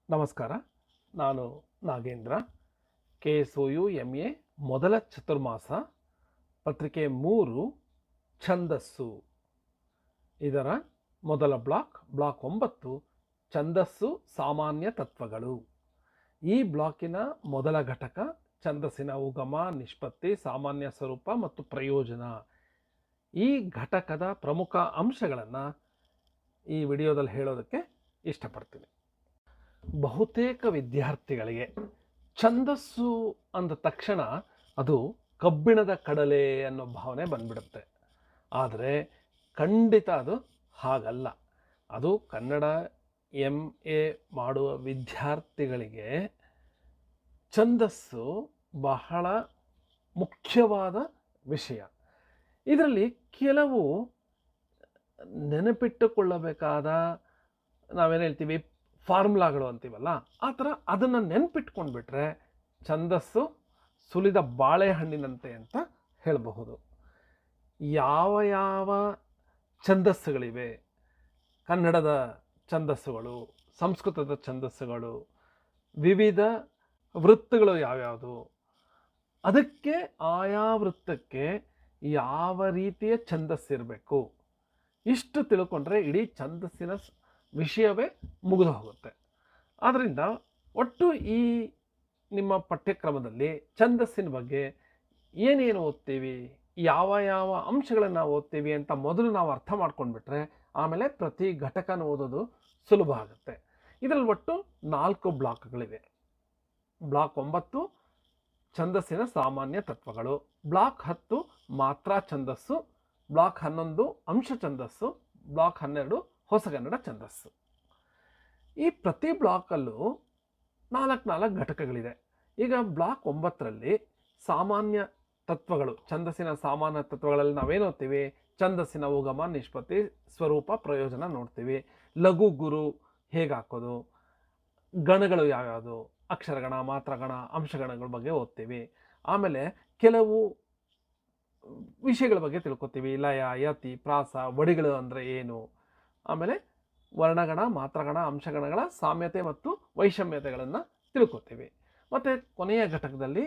ನಮಸ್ಕಾರ. ನಾನು ನಾಗೇಂದ್ರ. KSOU ಮೊದಲ ಚತುರ್ಮಾಸ ಪತ್ರಿಕೆ 3 ಛಂದಸ್ಸು. ಇದರ ಮೊದಲ ಬ್ಲಾಕ್ 9 ಛಂದಸ್ಸು ಸಾಮಾನ್ಯ ತತ್ವಗಳು. ಈ ಬ್ಲಾಕಿನ ಮೊದಲ ಘಟಕ ಛಂದಸ್ಸಿನ ಉಗಮ, ನಿಷ್ಪತ್ತಿ, ಸಾಮಾನ್ಯ ಸ್ವರೂಪ ಮತ್ತು ಪ್ರಯೋಜನ. ಈ ಘಟಕದ ಪ್ರಮುಖ ಅಂಶಗಳನ್ನು ಈ ವಿಡಿಯೋದಲ್ಲಿ ಹೇಳೋದಕ್ಕೆ ಇಷ್ಟಪಡ್ತೀನಿ. ಬಹುತೇಕ ವಿದ್ಯಾರ್ಥಿಗಳಿಗೆ ಛಂದಸ್ಸು ಅಂದ ತಕ್ಷಣ ಅದು ಕಬ್ಬಿಣದ ಕಡಲೆ ಅನ್ನೋ ಭಾವನೆ ಬಂದ್ಬಿಡುತ್ತೆ. ಆದರೆ ಖಂಡಿತ ಅದು ಹಾಗಲ್ಲ. ಅದು ಕನ್ನಡ MA ಮಾಡುವ ವಿದ್ಯಾರ್ಥಿಗಳಿಗೆ ಛಂದಸ್ಸು ಬಹಳ ಮುಖ್ಯವಾದ ವಿಷಯ. ಇದರಲ್ಲಿ ಕೆಲವು ನೆನಪಿಟ್ಟುಕೊಳ್ಳಬೇಕಾದ, ನಾವೇನು ಹೇಳ್ತೀವಿ, ಫಾರ್ಮುಲಾಗಳು ಅಂತೀವಲ್ಲ, ಆ ಥರ ಅದನ್ನು ನೆನಪಿಟ್ಕೊಂಡ್ಬಿಟ್ರೆ ಛಂದಸ್ಸು ಸುಲಿದ ಬಾಳೆಹಣ್ಣಿನಂತೆ ಅಂತ ಹೇಳಬಹುದು. ಯಾವ ಯಾವ ಛಂದಸ್ಸುಗಳಿವೆ, ಕನ್ನಡದ ಛಂದಸ್ಸುಗಳು, ಸಂಸ್ಕೃತದ ಛಂದಸ್ಸುಗಳು, ವಿವಿಧ ವೃತ್ತಗಳು ಯಾವ್ಯಾವುದು, ಅದಕ್ಕೆ ಆಯಾ ವೃತ್ತಕ್ಕೆ ಯಾವ ರೀತಿಯ ಛಂದಸ್ಸಿರಬೇಕು, ಇಷ್ಟು ತಿಳ್ಕೊಂಡ್ರೆ ಇಡೀ ಛಂದಸ್ಸಿನ ವಿಷಯವೇ ಮುಗಿದು ಹೋಗುತ್ತೆ. ಆದ್ದರಿಂದ ಒಟ್ಟು ಈ ನಿಮ್ಮ ಪಠ್ಯಕ್ರಮದಲ್ಲಿ ಛಂದಸ್ಸಿನ ಬಗ್ಗೆ ಏನೇನು ಓದ್ತೀವಿ, ಯಾವ ಯಾವ ಅಂಶಗಳನ್ನು ಓದ್ತೀವಿ ಅಂತ ಮೊದಲು ನಾವು ಅರ್ಥ ಮಾಡ್ಕೊಂಡ್ಬಿಟ್ರೆ ಆಮೇಲೆ ಪ್ರತಿ ಘಟಕನ ಓದೋದು ಸುಲಭ ಆಗುತ್ತೆ. ಇದರಲ್ಲಿ ಒಟ್ಟು 4 ಬ್ಲಾಕ್ಗಳಿವೆ. ಬ್ಲಾಕ್ 9 ಛಂದಸ್ಸಿನ ಸಾಮಾನ್ಯ ತತ್ವಗಳು, ಬ್ಲಾಕ್ 10 ಮಾತ್ರಾ ಛಂದಸ್ಸು, ಬ್ಲಾಕ್ 11 ಅಂಶ ಛಂದಸ್ಸು, ಬ್ಲಾಕ್ 12 ಹೊಸಗನ್ನಡ ಛಂದಸ್ಸು. ಈ ಪ್ರತಿ ಬ್ಲಾಕಲ್ಲೂ 4 ಘಟಕಗಳಿದೆ. ಈಗ ಬ್ಲಾಕ್ 9ರಲ್ಲಿ ಸಾಮಾನ್ಯ ತತ್ವಗಳು, ಛಂದಸ್ಸಿನ ಸಾಮಾನ್ಯ ತತ್ವಗಳಲ್ಲಿ ನಾವೇನು ಓದ್ತೀವಿ, ಛಂದಸ್ಸಿನ ಉಗಮ, ನಿಷ್ಪತ್ತಿ, ಸ್ವರೂಪ, ಪ್ರಯೋಜನ ನೋಡ್ತೀವಿ. ಲಘು ಗುರು ಹೇಗೆ ಹಾಕೋದು, ಗಣಗಳು ಯಾವ್ಯಾವುದು, ಅಕ್ಷರಗಣ, ಮಾತ್ರಗಣ, ಅಂಶಗಣಗಳ ಬಗ್ಗೆ ಓದ್ತೀವಿ. ಆಮೇಲೆ ಕೆಲವು ವಿಷಯಗಳ ಬಗ್ಗೆ ತಿಳ್ಕೊತೀವಿ. ಲಯ, ಯತಿ, ಪ್ರಾಸ, ವಡಿಗಳು ಅಂದರೆ ಏನು, ಆಮೇಲೆ ವರ್ಣಗಣ, ಮಾತ್ರಗಣ, ಅಂಶಗಣಗಳ ಸಾಮ್ಯತೆ ಮತ್ತು ವೈಷಮ್ಯತೆಗಳನ್ನು ತಿಳ್ಕೊತೀವಿ. ಮತ್ತು ಕೊನೆಯ ಘಟಕದಲ್ಲಿ,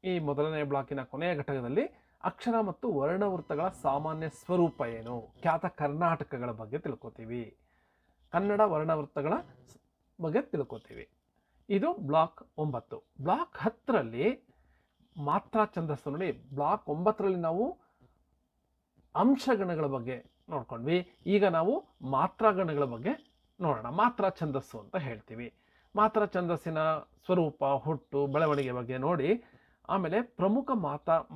ಈ ಮೊದಲನೇ ಬ್ಲಾಕಿನ ಕೊನೆಯ ಘಟಕದಲ್ಲಿ ಅಕ್ಷರ ಮತ್ತು ವರ್ಣವೃತ್ತಗಳ ಸಾಮಾನ್ಯ ಸ್ವರೂಪ ಏನು, ಖ್ಯಾತ ಕರ್ನಾಟಕಗಳ ಬಗ್ಗೆ ತಿಳ್ಕೊತೀವಿ. ಕನ್ನಡ ವರ್ಣವೃತ್ತಗಳ ಬಗ್ಗೆ ತಿಳ್ಕೊತೀವಿ. ಇದು ಬ್ಲಾಕ್ 9. ಬ್ಲಾಕ್ 10ರಲ್ಲಿ ಮಾತ್ರಾ ಛಂದಸ್ಸು. ನೋಡಿ, ಬ್ಲಾಕ್ 9ರಲ್ಲಿ ನಾವು ಅಂಶಗಣಗಳ ಬಗ್ಗೆ ನೋಡ್ಕೊಂಡ್ವಿ. ಈಗ ನಾವು ಮಾತ್ರಾಗಣಗಳ ಬಗ್ಗೆ ನೋಡೋಣ. ಮಾತ್ರಾ ಛಂದಸ್ಸು ಅಂತ ಹೇಳ್ತೀವಿ. ಮಾತ್ರಾ ಛಂದಸ್ಸಿನ ಸ್ವರೂಪ, ಹುಟ್ಟು, ಬೆಳವಣಿಗೆ ಬಗ್ಗೆ ನೋಡಿ. ಆಮೇಲೆ ಪ್ರಮುಖ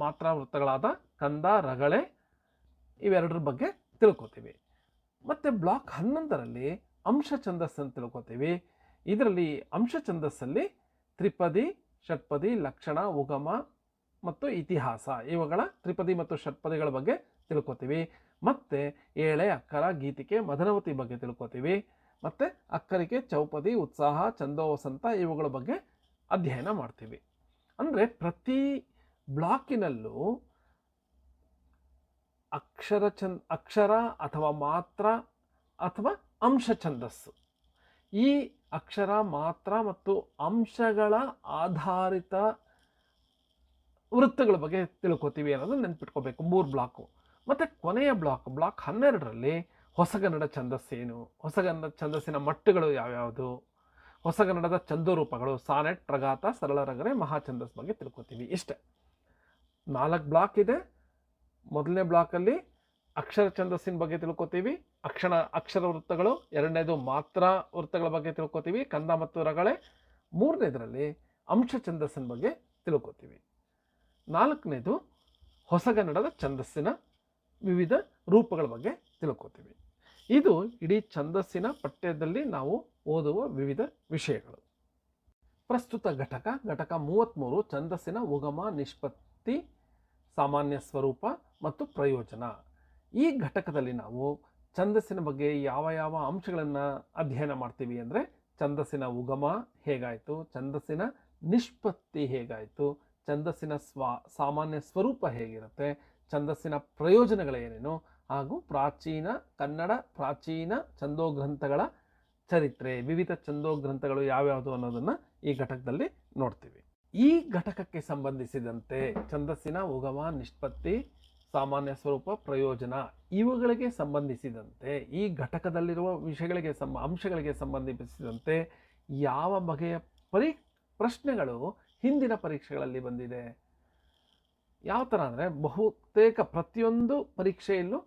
ಮಾತ್ರಾವೃತ್ತಗಳಾದ ಕಂದ, ರಗಳೆ ಇವೆರಡರ ಬಗ್ಗೆ ತಿಳ್ಕೊತೀವಿ. ಮತ್ತು ಬ್ಲಾಕ್ 11ರಲ್ಲಿ ಅಂಶ ಛಂದಸ್ಸನ್ನು ತಿಳ್ಕೊತೀವಿ. ಇದರಲ್ಲಿ ಅಂಶ ಛಂದಸ್ಸಲ್ಲಿ ತ್ರಿಪದಿ, ಷಟ್ಪದಿ, ಲಕ್ಷಣ, ಉಗಮ ಮತ್ತು ಇತಿಹಾಸ ಇವುಗಳ ತ್ರಿಪದಿ ಮತ್ತು ಷಟ್ಪದಿಗಳ ಬಗ್ಗೆ ತಿಳ್ಕೊತೀವಿ. ಮತ್ತು ಏಳೆ, ಅಕ್ಕರ, ಗೀತಿಕೆ, ಮದನವತಿ ಬಗ್ಗೆ ತಿಳ್ಕೊತೀವಿ. ಮತ್ತು ಅಕ್ಕರಿಕೆ, ಚೌಪದಿ, ಉತ್ಸಾಹ, ಛಂದೋವಸಂತ ಇವುಗಳ ಬಗ್ಗೆ ಅಧ್ಯಯನ ಮಾಡ್ತೀವಿ. ಅಂದರೆ ಪ್ರತಿ ಬ್ಲಾಕಿನಲ್ಲೂ ಅಕ್ಷರ ಅಥವಾ ಮಾತ್ರ ಅಥವಾ ಅಂಶ ಛಂದಸ್ಸು, ಈ ಅಕ್ಷರ, ಮಾತ್ರ ಮತ್ತು ಅಂಶಗಳ ಆಧಾರಿತ ವೃತ್ತಗಳ ಬಗ್ಗೆ ತಿಳ್ಕೊತೀವಿ ಅನ್ನೋದು ನೆನ್ಪಿಟ್ಕೋಬೇಕು. 3 ಬ್ಲಾಕು. ಮತ್ತು ಕೊನೆಯ ಬ್ಲಾಕ್ 12ರಲ್ಲಿ ಹೊಸಗನ್ನಡ ಛಂದಸ್ಸೇನು, ಹೊಸಗನ್ನಡ ಛಂದಸ್ಸಿನ ಮಟ್ಟಗಳು ಯಾವ್ಯಾವುದು, ಹೊಸಗನ್ನಡದ ಛಂದೋರೂಪಗಳು, ಸಾನೆಟ್, ಪ್ರಘಾತ, ಸರಳ ರಗರೆ, ಮಹಾಛಂದಸ್ ಬಗ್ಗೆ ತಿಳ್ಕೊತೀವಿ. ಇಷ್ಟೇ 4 ಬ್ಲಾಕ್ ಇದೆ. ಮೊದಲನೇ ಬ್ಲಾಕಲ್ಲಿ ಅಕ್ಷರ ಛಂದಸ್ಸಿನ ಬಗ್ಗೆ ತಿಳ್ಕೊತೀವಿ, ಅಕ್ಷರ ವೃತ್ತಗಳು. ಎರಡನೇದು ಮಾತ್ರ ವೃತ್ತಗಳ ಬಗ್ಗೆ ತಿಳ್ಕೊತೀವಿ, ಕಂದ ಮತ್ತು ರಗಳೆ. 3ನೇದರಲ್ಲಿ ಅಂಶ ಛಂದಸ್ಸಿನ ಬಗ್ಗೆ ತಿಳ್ಕೊತೀವಿ. 4ನೇದು ಹೊಸಗನ್ನಡದ ಛಂದಸ್ಸಿನ ವಿವಿಧ ರೂಪಗಳ ಬಗ್ಗೆ ತಿಳ್ಕೊತೀವಿ. ಇದು ಇಡೀ ಛಂದಸ್ಸಿನ ಪಠ್ಯದಲ್ಲಿ ನಾವು ಓದುವ ವಿವಿಧ ವಿಷಯಗಳು. ಪ್ರಸ್ತುತ ಘಟಕ 33 ಛಂದಸ್ಸಿನ ಉಗಮ, ನಿಷ್ಪತ್ತಿ, ಸಾಮಾನ್ಯ ಸ್ವರೂಪ ಮತ್ತು ಪ್ರಯೋಜನ. ಈ ಘಟಕದಲ್ಲಿ ನಾವು ಛಂದಸ್ಸಿನ ಬಗ್ಗೆ ಯಾವ ಯಾವ ಅಂಶಗಳನ್ನು ಅಧ್ಯಯನ ಮಾಡ್ತೀವಿ ಅಂದರೆ, ಛಂದಸ್ಸಿನ ಉಗಮ ಹೇಗಾಯಿತು, ಛಂದಸ್ಸಿನ ನಿಷ್ಪತ್ತಿ ಹೇಗಾಯಿತು, ಛಂದಸ್ಸಿನ ಸಾಮಾನ್ಯ ಸ್ವರೂಪ ಹೇಗಿರುತ್ತೆ, ಛಂದಸ್ಸಿನ ಪ್ರಯೋಜನಗಳೇನೇನು, ಹಾಗೂ ಕನ್ನಡ ಪ್ರಾಚೀನ ಛಂದೋಗ್ರಂಥಗಳ ಚರಿತ್ರೆ, ವಿವಿಧ ಛಂದೋ ಗ್ರಂಥಗಳು ಯಾವ್ಯಾವುದು ಅನ್ನೋದನ್ನು ಈ ಘಟಕದಲ್ಲಿ ನೋಡ್ತೀವಿ. ಈ ಘಟಕಕ್ಕೆ ಸಂಬಂಧಿಸಿದಂತೆ ಛಂದಸ್ಸಿನ ಉಗಮ, ನಿಷ್ಪತ್ತಿ, ಸಾಮಾನ್ಯ ಸ್ವರೂಪ, ಪ್ರಯೋಜನ ಇವುಗಳಿಗೆ ಸಂಬಂಧಿಸಿದಂತೆ ಈ ಘಟಕದಲ್ಲಿರುವ ವಿಷಯಗಳಿಗೆ ಅಂಶಗಳಿಗೆ ಸಂಬಂಧಿಸಿದಂತೆ ಯಾವ ಬಗೆಯ ಪ್ರಶ್ನೆಗಳು ಹಿಂದಿನ ಪರೀಕ್ಷೆಗಳಲ್ಲಿ ಬಂದಿದೆ? ಯಾವ ಥರ ಅಂದರೆ ಬಹುತೇಕ ಪ್ರತಿಯೊಂದು ಪರೀಕ್ಷೆಯಲ್ಲೂ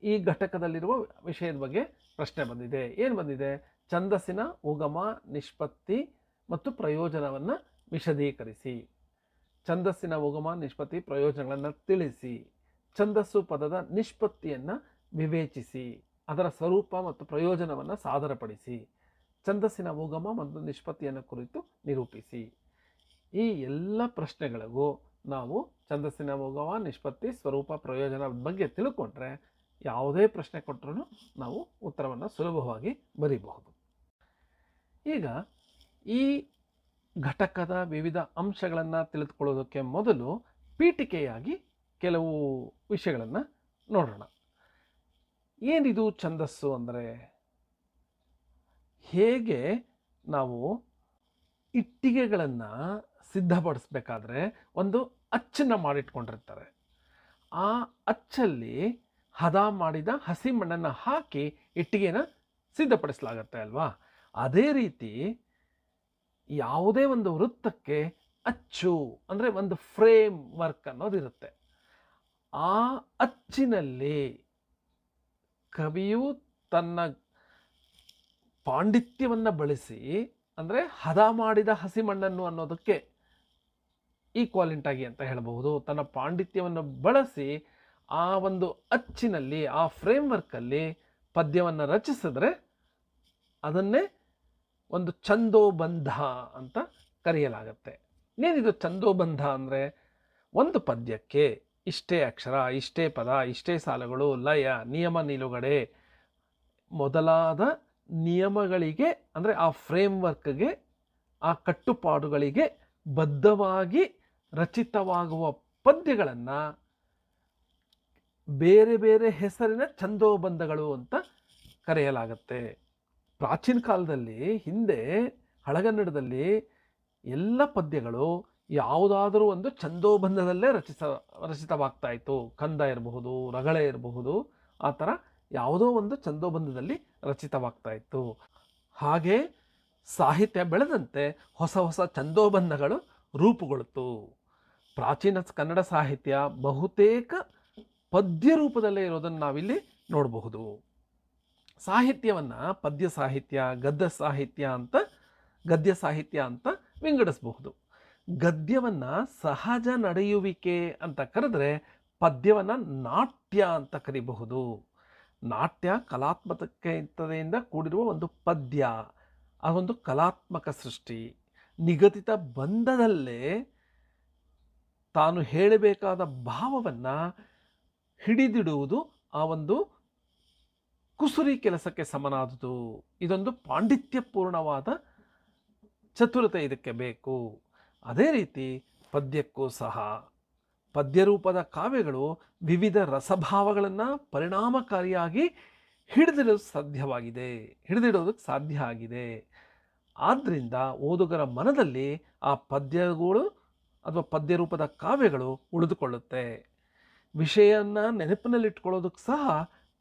ಈ ಘಟಕದಲ್ಲಿರುವ ವಿಷಯದ ಬಗ್ಗೆ ಪ್ರಶ್ನೆ ಬಂದಿದೆ. ಏನು ಬಂದಿದೆ? ಛಂದಸ್ಸಿನ ಉಗಮ, ನಿಷ್ಪತ್ತಿ ಮತ್ತು ಪ್ರಯೋಜನವನ್ನು ವಿಶದೀಕರಿಸಿ, ಛಂದಸ್ಸಿನ ಉಗಮ, ನಿಷ್ಪತ್ತಿ, ಪ್ರಯೋಜನಗಳನ್ನು ತಿಳಿಸಿ, ಛಂದಸ್ಸು ಪದದ ನಿಷ್ಪತ್ತಿಯನ್ನು ವಿವೇಚಿಸಿ, ಅದರ ಸ್ವರೂಪ ಮತ್ತು ಪ್ರಯೋಜನವನ್ನು ಸಾದರಪಡಿಸಿ, ಛಂದಸ್ಸಿನ ಉಗಮ ಮತ್ತು ನಿಷ್ಪತ್ತಿಯನ್ನು ಕುರಿತು ನಿರೂಪಿಸಿ. ಈ ಎಲ್ಲ ಪ್ರಶ್ನೆಗಳಿಗೂ ನಾವು ಛಂದಸ್ಸಿನ ಉಗಮ, ನಿಷ್ಪತ್ತಿ, ಸ್ವರೂಪ, ಪ್ರಯೋಜನದ ಬಗ್ಗೆ ತಿಳ್ಕೊಂಡ್ರೆ ಯಾವುದೇ ಪ್ರಶ್ನೆ ಕೊಟ್ಟರೂ ನಾವು ಉತ್ತರವನ್ನು ಸುಲಭವಾಗಿ ಬರೀಬಹುದು. ಈಗ ಈ ಘಟಕದ ವಿವಿಧ ಅಂಶಗಳನ್ನು ತಿಳಿದುಕೊಳ್ಳೋದಕ್ಕೆ ಮೊದಲು ಪೀಠಿಕೆಯಾಗಿ ಕೆಲವು ವಿಷಯಗಳನ್ನು ನೋಡೋಣ. ಏನಿದು ಛಂದಸ್ಸು ಅಂದರೆ? ಹೇಗೆ ನಾವು ಇಟ್ಟಿಗೆಗಳನ್ನು ಸಿದ್ಧಪಡಿಸ್ಬೇಕಾದ್ರೆ ಒಂದು ಅಚ್ಚನ್ನು ಮಾಡಿಟ್ಕೊಂಡಿರ್ತಾರೆ. ಆ ಅಚ್ಚಲ್ಲಿ ಹದ ಮಾಡಿದ ಹಸಿ ಮಣ್ಣನ್ನು ಹಾಕಿ ಇಟ್ಟಿಗೆನ ಸಿದ್ಧಪಡಿಸಲಾಗತ್ತೆ ಅಲ್ವಾ? ಅದೇ ರೀತಿ ಯಾವುದೇ ಒಂದು ವೃತ್ತಕ್ಕೆ ಅಚ್ಚು ಅಂದರೆ ಒಂದು ಫ್ರೇಮ್ ವರ್ಕ್ ಅನ್ನೋದಿರುತ್ತೆ. ಆ ಅಚ್ಚಿನಲ್ಲಿ ಕವಿಯು ತನ್ನ ಪಾಂಡಿತ್ಯವನ್ನು ಬಳಸಿ, ಅಂದರೆ ಹದ ಮಾಡಿದ ಹಸಿ ಮಣ್ಣನ್ನು ಅನ್ನೋದಕ್ಕೆ ಈಕ್ವಾಲೆಂಟಾಗಿ ಅಂತ ಹೇಳಬಹುದು, ತನ್ನ ಪಾಂಡಿತ್ಯವನ್ನು ಬಳಸಿ ಆ ಒಂದು ಅಚ್ಚಿನಲ್ಲಿ, ಆ ಫ್ರೇಮ್ವರ್ಕಲ್ಲಿ ಪದ್ಯವನ್ನು ರಚಿಸಿದ್ರೆ ಅದನ್ನೇ ಒಂದು ಛಂದೋಬಂಧ ಅಂತ ಕರೆಯಲಾಗತ್ತೆ. ಏನಿದು ಛಂದೋಬಂಧ ಅಂದರೆ? ಒಂದು ಪದ್ಯಕ್ಕೆ ಇಷ್ಟೇ ಅಕ್ಷರ, ಇಷ್ಟೇ ಪದ, ಇಷ್ಟೇ ಸಾಲುಗಳು, ಲಯ, ನಿಯಮ, ನಿಲುಗಡೆ ಮೊದಲಾದ ನಿಯಮಗಳಿಗೆ, ಅಂದರೆ ಆ ಫ್ರೇಮ್ವರ್ಕ್ಗೆ, ಆ ಕಟ್ಟುಪಾಡುಗಳಿಗೆ ಬದ್ಧವಾಗಿ ರಚಿತವಾಗುವ ಪದ್ಯಗಳನ್ನು ಬೇರೆ ಬೇರೆ ಹೆಸರಿನ ಛಂದೋಬಂಧಗಳು ಅಂತ ಕರೆಯಲಾಗತ್ತೆ. ಪ್ರಾಚೀನ ಕಾಲದಲ್ಲಿ, ಹಿಂದೆ ಹಳಗನ್ನಡದಲ್ಲಿ ಎಲ್ಲ ಪದ್ಯಗಳು ಯಾವುದಾದರೂ ಒಂದು ಛಂದೋಬಂಧದಲ್ಲೇ ರಚಿತವಾಗ್ತಾ ಇತ್ತು. ಕಂದ ಇರಬಹುದು, ರಗಳೆ ಇರಬಹುದು, ಆ ಥರ ಯಾವುದೋ ಒಂದು ಛಂದೋಬಂಧದಲ್ಲಿ ರಚಿತವಾಗ್ತಾ ಇತ್ತು. ಹಾಗೆ ಸಾಹಿತ್ಯ ಬೆಳೆದಂತೆ ಹೊಸ ಹೊಸ ಛಂದೋಬಂಧಗಳು ರೂಪುಗೊಳ್ತು. ಪ್ರಾಚೀನ ಕನ್ನಡ ಸಾಹಿತ್ಯ ಬಹುತೇಕ ಪದ್ಯ ರೂಪದಲ್ಲೇ ಇರೋದನ್ನು ನಾವಿಲ್ಲಿ ನೋಡಬಹುದು. ಸಾಹಿತ್ಯವನ್ನು ಪದ್ಯ ಸಾಹಿತ್ಯ, ಗದ್ಯ ಸಾಹಿತ್ಯ ಅಂತ ವಿಂಗಡಿಸಬಹುದು. ಗದ್ಯವನ್ನು ಸಹಜ ನಡೆಯುವಿಕೆ ಅಂತ ಕರೆದ್ರೆ ಪದ್ಯವನ್ನು ನಾಟ್ಯ ಅಂತ ಕರಿಬಹುದು. ನಾಟ್ಯ ಕಲಾತ್ಮಕತೆಯಿಂದ ಕೂಡಿರುವ ಒಂದು ಪದ್ಯ, ಅದೊಂದು ಕಲಾತ್ಮಕ ಸೃಷ್ಟಿ. ನಿಗದಿತ ಬಂಧದಲ್ಲೇ ತಾನು ಹೇಳಬೇಕಾದ ಭಾವವನ್ನು ಹಿಡಿದಿಡುವುದು ಆ ಒಂದು ಕುಸುರಿ ಕೆಲಸಕ್ಕೆ ಸಮನಾದುದು. ಇದೊಂದು ಪಾಂಡಿತ್ಯಪೂರ್ಣವಾದ ಚತುರತೆ ಇದಕ್ಕೆ ಬೇಕು. ಅದೇ ರೀತಿ ಪದ್ಯಕ್ಕೂ ಸಹ ಪದ್ಯರೂಪದ ಕಾವ್ಯಗಳು ವಿವಿಧ ರಸಭಾವಗಳನ್ನು ಪರಿಣಾಮಕಾರಿಯಾಗಿ ಹಿಡಿದಿಡೋದಕ್ಕೆ ಸಾಧ್ಯ ಆಗಿದೆ. ಆದ್ದರಿಂದ ಓದುಗರ ಮನದಲ್ಲಿ ಆ ಪದ್ಯಗಳು ಅಥವಾ ಪದ್ಯರೂಪದ ಕಾವ್ಯಗಳು ಉಳಿದುಕೊಳ್ಳುತ್ತೆ. ವಿಷಯವನ್ನು ನೆನಪಿನಲ್ಲಿಟ್ಕೊಳ್ಳೋದಕ್ಕೆ ಸಹ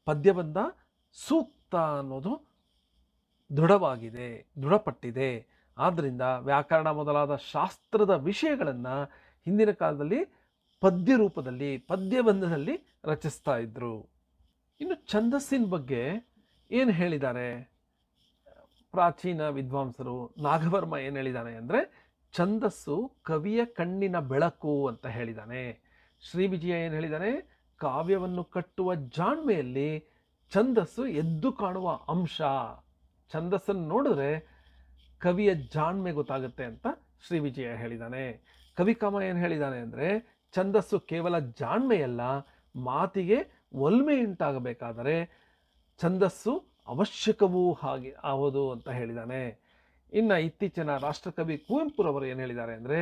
ಪದ್ಯಬಂಧ ಸೂಕ್ತ ಅನ್ನೋದು ದೃಢಪಟ್ಟಿದೆ. ಆದ್ದರಿಂದ ವ್ಯಾಕರಣ ಮೊದಲಾದ ಶಾಸ್ತ್ರದ ವಿಷಯಗಳನ್ನು ಹಿಂದಿನ ಕಾಲದಲ್ಲಿ ಪದ್ಯ ರೂಪದಲ್ಲಿ, ಪದ್ಯಬಂಧದಲ್ಲಿ ರಚಿಸ್ತಾ ಇದ್ರು. ಇನ್ನು ಛಂದಸ್ಸಿನ ಬಗ್ಗೆ ಏನು ಹೇಳಿದ್ದಾರೆ ಪ್ರಾಚೀನ ವಿದ್ವಾಂಸರು? ನಾಗವರ್ಮ ಏನು ಹೇಳಿದ್ದಾನೆ ಅಂದರೆ, ಛಂದಸ್ಸು ಕವಿಯ ಕಣ್ಣಿನ ಬೆಳಕು ಅಂತ ಹೇಳಿದ್ದಾನೆ. ಶ್ರೀ ವಿಜಯ ಏನು ಹೇಳಿದ್ದಾನೆ? ಕಾವ್ಯವನ್ನು ಕಟ್ಟುವ ಜಾಣ್ಮೆಯಲ್ಲಿ ಛಂದಸ್ಸು ಎದ್ದು ಕಾಣುವ ಅಂಶ. ಛಂದಸ್ಸನ್ನು ನೋಡಿದ್ರೆ ಕವಿಯ ಜಾಣ್ಮೆ ಗೊತ್ತಾಗುತ್ತೆ ಅಂತ ಶ್ರೀ ವಿಜಯ ಹೇಳಿದ್ದಾನೆ. ಕವಿಕಾಮ ಏನು ಹೇಳಿದ್ದಾನೆ ಅಂದರೆ, ಛಂದಸ್ಸು ಕೇವಲ ಜಾಣ್ಮೆಯಲ್ಲ, ಮಾತಿಗೆ ಒಲ್ಮೆಯುಂಟಾಗಬೇಕಾದರೆ ಛಂದಸ್ಸು ಅವಶ್ಯಕವೂ ಹಾಗೆ ಆಗೋದು ಅಂತ ಹೇಳಿದ್ದಾನೆ. ಇನ್ನು ಇತ್ತೀಚಿನ ರಾಷ್ಟ್ರಕವಿ ಕುವೆಂಪುರವರು ಏನು ಹೇಳಿದ್ದಾರೆ ಅಂದರೆ,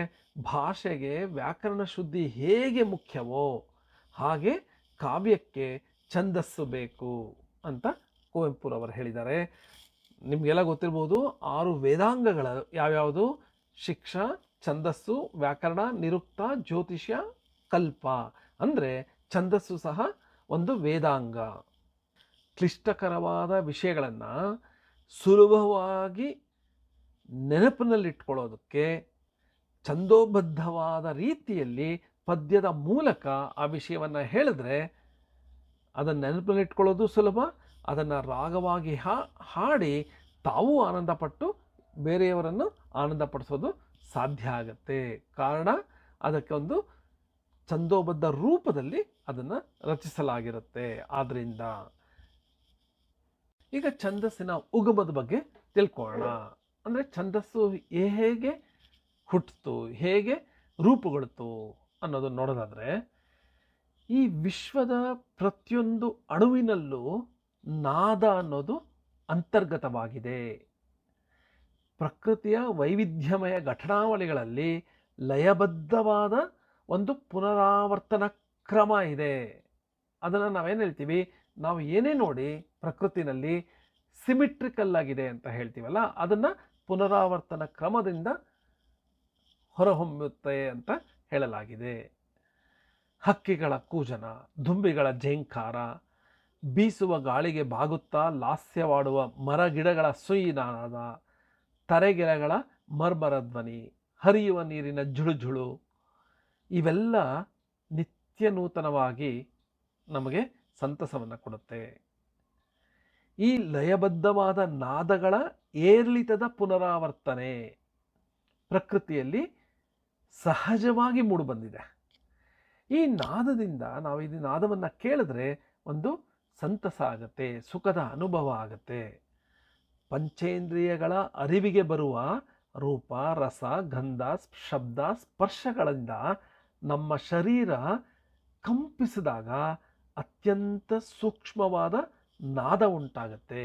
ಭಾಷೆಗೆ ವ್ಯಾಕರಣ ಶುದ್ಧಿ ಹೇಗೆ ಮುಖ್ಯವೋ ಹಾಗೆ ಕಾವ್ಯಕ್ಕೆ ಛಂದಸ್ಸು ಬೇಕು ಅಂತ ಕುವೆಂಪುರವರು ಹೇಳಿದ್ದಾರೆ. ನಿಮಗೆಲ್ಲ ಗೊತ್ತಿರ್ಬೋದು 6 ವೇದಾಂಗಗಳು ಯಾವ್ಯಾವುದು? ಶಿಕ್ಷಾ, ಛಂದಸ್ಸು, ವ್ಯಾಕರಣ, ನಿರುಕ್ತ, ಜ್ಯೋತಿಷ್ಯ, ಕಲ್ಪ. ಅಂದರೆ ಛಂದಸ್ಸು ಸಹ ಒಂದು ವೇದಾಂಗ. ಕ್ಲಿಷ್ಟಕರವಾದ ವಿಷಯಗಳನ್ನು ಸುಲಭವಾಗಿ ನೆನಪಿನಲ್ಲಿಟ್ಕೊಳ್ಳೋದಕ್ಕೆ ಛಂದೋಬದ್ಧವಾದ ರೀತಿಯಲ್ಲಿ ಪದ್ಯದ ಮೂಲಕ ಆ ವಿಷಯವನ್ನು ಹೇಳಿದ್ರೆ ಅದನ್ನು ನೆನಪಿನಲ್ಲಿಟ್ಕೊಳ್ಳೋದು ಸುಲಭ. ಅದನ್ನು ರಾಗವಾಗಿ ಹಾಡಿ ತಾವೂ ಆನಂದಪಟ್ಟು ಬೇರೆಯವರನ್ನು ಆನಂದಪಡಿಸೋದು ಸಾಧ್ಯ ಆಗುತ್ತೆ. ಕಾರಣ ಅದಕ್ಕೆ ಒಂದು ಛಂದೋಬದ್ಧ ರೂಪದಲ್ಲಿ ಅದನ್ನು ರಚಿಸಲಾಗಿರುತ್ತೆ. ಆದ್ದರಿಂದ ಈಗ ಛಂದಸ್ಸಿನ ಉಗಮದ ಬಗ್ಗೆ ತಿಳ್ಕೊಳ್ಳೋಣ. ಅಂದರೆ ಛಂದಸ್ಸು ಹೇಗೆ ಹುಟ್ಟಿತು, ಹೇಗೆ ರೂಪುಗೊಳ್ತು ಅನ್ನೋದನ್ನು ನೋಡೋದಾದರೆ, ಈ ವಿಶ್ವದ ಪ್ರತಿಯೊಂದು ಅಣುವಿನಲ್ಲೂ ನಾದ ಅನ್ನೋದು ಅಂತರ್ಗತವಾಗಿದೆ. ಪ್ರಕೃತಿಯ ವೈವಿಧ್ಯಮಯ ಘಟನಾವಳಿಗಳಲ್ಲಿ ಲಯಬದ್ಧವಾದ ಒಂದು ಪುನರಾವರ್ತನ ಕ್ರಮ ಇದೆ. ಅದನ್ನು ನಾವೇನು ಹೇಳ್ತೀವಿ, ನಾವು ಏನೇ ನೋಡಿ ಪ್ರಕೃತಿನಲ್ಲಿ ಸಿಮಿಟ್ರಿಕಲ್ ಆಗಿದೆ ಅಂತ ಹೇಳ್ತೀವಲ್ಲ, ಅದನ್ನು ಪುನರಾವರ್ತನ ಕ್ರಮದಿಂದ ಹೊರಹೊಮ್ಮುತ್ತೆ ಅಂತ ಹೇಳಲಾಗಿದೆ. ಹಕ್ಕಿಗಳ ಕೂಜನ, ದುಂಬಿಗಳ ಝೇಂಕಾರ, ಬೀಸುವ ಗಾಳಿಗೆ ಬಾಗುತ್ತಾ ಲಾಸ್ಯವಾಡುವ ಮರಗಿಡಗಳ ಸುಯಿನಾದ, ತರೆಗೆರೆಗಳ ಮರ್ಮರ ಧ್ವನಿ, ಹರಿಯುವ ನೀರಿನ ಜುಳುಜುಳು, ಇವೆಲ್ಲ ನಿತ್ಯ ನೂತನವಾಗಿ ನಮಗೆ ಸಂತಸವನ್ನು ಕೊಡುತ್ತೆ. ಈ ಲಯಬದ್ಧವಾದ ನಾದಗಳ ಏರಿಳಿತದ ಪುನರಾವರ್ತನೆ ಪ್ರಕೃತಿಯಲ್ಲಿ ಸಹಜವಾಗಿ ಮೂಡಿಬಂದಿದೆ. ಈ ನಾದದಿಂದ ನಾವು ಈ ನಾದವನ್ನು ಕೇಳಿದ್ರೆ ಒಂದು ಸಂತಸ ಆಗುತ್ತೆ, ಸುಖದ ಅನುಭವ ಆಗುತ್ತೆ. ಪಂಚೇಂದ್ರಿಯಗಳ ಅರಿವಿಗೆ ಬರುವ ರೂಪ, ರಸ, ಗಂಧ, ಶಬ್ದ, ಸ್ಪರ್ಶಗಳಿಂದ ನಮ್ಮ ಶರೀರ ಕಂಪಿಸಿದಾಗ ಅತ್ಯಂತ ಸೂಕ್ಷ್ಮವಾದ ನಾದ ಉಂಟಾಗುತ್ತೆ.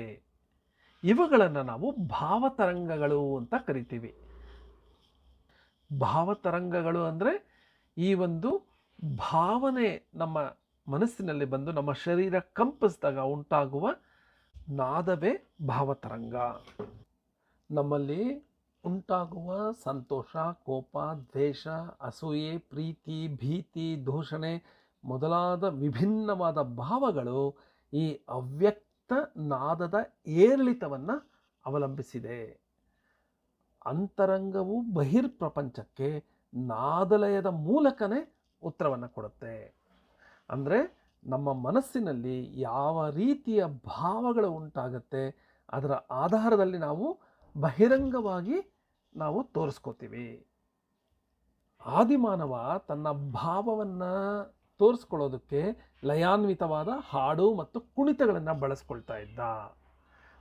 ಇವುಗಳನ್ನು ನಾವು ಭಾವತರಂಗಗಳು ಅಂತ ಕರಿತೀವಿ. ಭಾವತರಂಗಗಳು ಅಂದರೆ ಈ ಒಂದು ಭಾವನೆ ನಮ್ಮ ಮನಸ್ಸಿನಲ್ಲಿ ಬಂದು ನಮ್ಮ ಶರೀರ ಕಂಪಿಸಿದಾಗ ಉಂಟಾಗುವ ನಾದವೇ ಭಾವತರಂಗ. ನಮ್ಮಲ್ಲಿ ಉಂಟಾಗುವ ಸಂತೋಷ, ಕೋಪ, ದ್ವೇಷ, ಅಸೂಯೆ, ಪ್ರೀತಿ, ಭೀತಿ, ದೂಷಣೆ ಮೊದಲಾದ ವಿಭಿನ್ನವಾದ ಭಾವಗಳು ಈ ಅವ್ಯಕ್ತ ನಾದದ ಏರಿಳಿತವನ್ನು ಅವಲಂಬಿಸಿದೆ. ಅಂತರಂಗವು ಬಹಿರ್ಪ್ರಪಂಚಕ್ಕೆ ನಾದಲಯದ ಮೂಲಕನೇ ಉತ್ತರವನ್ನು ಕೊಡುತ್ತೆ. ಅಂದರೆ ನಮ್ಮ ಮನಸ್ಸಿನಲ್ಲಿ ಯಾವ ರೀತಿಯ ಭಾವಗಳು ಉಂಟಾಗುತ್ತೆ ಅದರ ಆಧಾರದಲ್ಲಿ ನಾವು ಬಹಿರಂಗವಾಗಿ ನಾವು ತೋರಿಸ್ಕೋತೀವಿ. ಆದಿಮಾನವ ತನ್ನ ಭಾವವನ್ನು ತೋರಿಸ್ಕೊಳ್ಳೋದಕ್ಕೆ ಲಯಾನ್ವಿತವಾದ ಹಾಡು ಮತ್ತು ಕುಣಿತಗಳನ್ನು ಬಳಸ್ಕೊಳ್ತಾ ಇದ್ದ.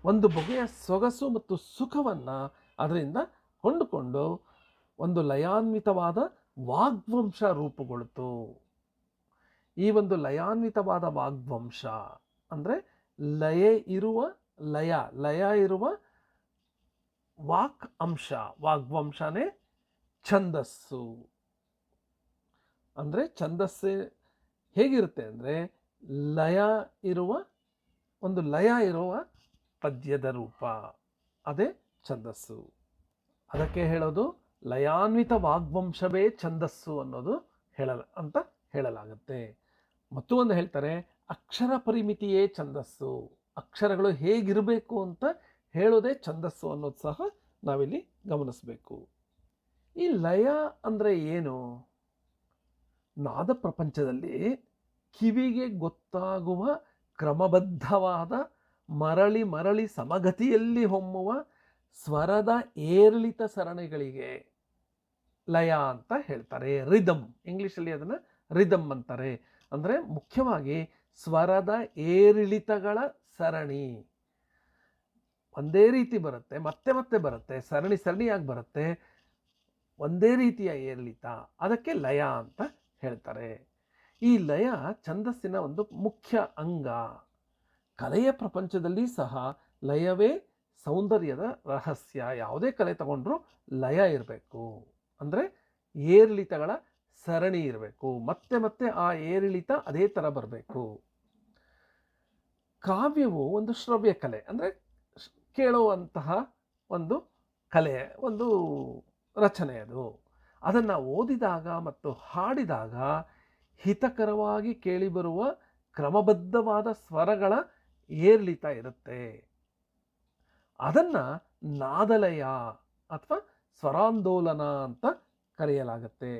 ಒಂದು ಬಗೆಯ ಸೊಗಸು ಮತ್ತು ಸುಖವನ್ನು ಅದರಿಂದ ಕೊಂಡುಕೊಂಡು ಒಂದು ಲಯಾನ್ವಿತವಾದ ವಾಗ್ವಂಶ ರೂಪುಗೊಳ್ತು. ಈ ಒಂದು ಲಯಾನ್ವಿತವಾದ ವಾಗ್ವಂಶ ಅಂದರೆ ಲಯ ಇರುವ ವಾಕ್ ಅಂಶ, ವಾಗ್ವಂಶನೇ ಛಂದಸ್ಸು. ಅಂದರೆ ಛಂದಸ್ಸು ಹೇಗಿರುತ್ತೆ ಅಂದರೆ ಲಯ ಇರುವ ಪದ್ಯದ ರೂಪ, ಅದೇ ಛಂದಸ್ಸು. ಅದಕ್ಕೆ ಹೇಳೋದು ಲಯಾನ್ವಿತ ವಾಗ್ವಂಶವೇ ಛಂದಸ್ಸು ಅನ್ನೋದು ಅಂತ ಹೇಳಲಾಗುತ್ತೆ. ಮತ್ತು ಒಂದು ಹೇಳ್ತಾರೆ ಅಕ್ಷರ ಪರಿಮಿತಿಯೇ ಛಂದಸ್ಸು. ಅಕ್ಷರಗಳು ಹೇಗಿರಬೇಕು ಅಂತ ಹೇಳೋದೇ ಛಂದಸ್ಸು ಅನ್ನೋದು ಸಹ ನಾವಿಲ್ಲಿ ಗಮನಿಸಬೇಕು. ಈ ಲಯ ಅಂದರೆ ಏನು? ನಾದ ಪ್ರಪಂಚದಲ್ಲಿ ಕಿವಿಗೆ ಗೊತ್ತಾಗುವ ಕ್ರಮಬದ್ಧವಾದ ಮರಳಿ ಮರಳಿ ಸಮಗತಿಯಲ್ಲಿ ಹೊಮ್ಮುವ ಸ್ವರದ ಏರಿಳಿತ ಸರಣಿಗಳಿಗೆ ಲಯ ಅಂತ ಹೇಳ್ತಾರೆ. ರಿದಮ್, ಇಂಗ್ಲೀಷಲ್ಲಿ ಅದನ್ನು ರಿದಮ್ ಅಂತಾರೆ. ಅಂದರೆ ಮುಖ್ಯವಾಗಿ ಸ್ವರದ ಏರಿಳಿತಗಳ ಸರಣಿ ಒಂದೇ ರೀತಿ ಬರುತ್ತೆ, ಮತ್ತೆ ಮತ್ತೆ ಬರುತ್ತೆ, ಸರಣಿಯಾಗಿ ಬರುತ್ತೆ, ಒಂದೇ ರೀತಿಯ ಏರಿಳಿತ, ಅದಕ್ಕೆ ಲಯ ಅಂತ ಹೇಳ್ತಾರೆ. ಈ ಲಯ ಛಂದಸ್ಸಿನ ಒಂದು ಮುಖ್ಯ ಅಂಗ. ಕಲೆಯ ಪ್ರಪಂಚದಲ್ಲಿ ಸಹ ಲಯವೇ ಸೌಂದರ್ಯದ ರಹಸ್ಯ. ಯಾವುದೇ ಕಲೆ ತಗೊಂಡ್ರೂ ಲಯ ಇರಬೇಕು, ಅಂದರೆ ಏರಿಳಿತಗಳ ಸರಣಿ ಇರಬೇಕು, ಮತ್ತೆ ಮತ್ತೆ ಆ ಏರಿಳಿತ ಅದೇ ಥರ ಬರಬೇಕು. ಕಾವ್ಯವು ಒಂದು ಶ್ರವ್ಯ ಕಲೆ, ಅಂದರೆ ಕೇಳುವಂತಹ ಒಂದು ಕಲೆ, ಒಂದು ರಚನೆ ಅದು. ಅದನ್ನು ಓದಿದಾಗ ಮತ್ತು ಹಾಡಿದಾಗ ಹಿತಕರವಾಗಿ ಕೇಳಿಬರುವ ಕ್ರಮಬದ್ಧವಾದ ಸ್ವರಗಳ ಏರಿಳಿತ ಇರುತ್ತೆ. ಅದನ್ನು ನಾದಲಯ ಅಥವಾ ಸ್ವರಾಂದೋಲನ ಅಂತ ಕರೆಯಲಾಗುತ್ತೆ.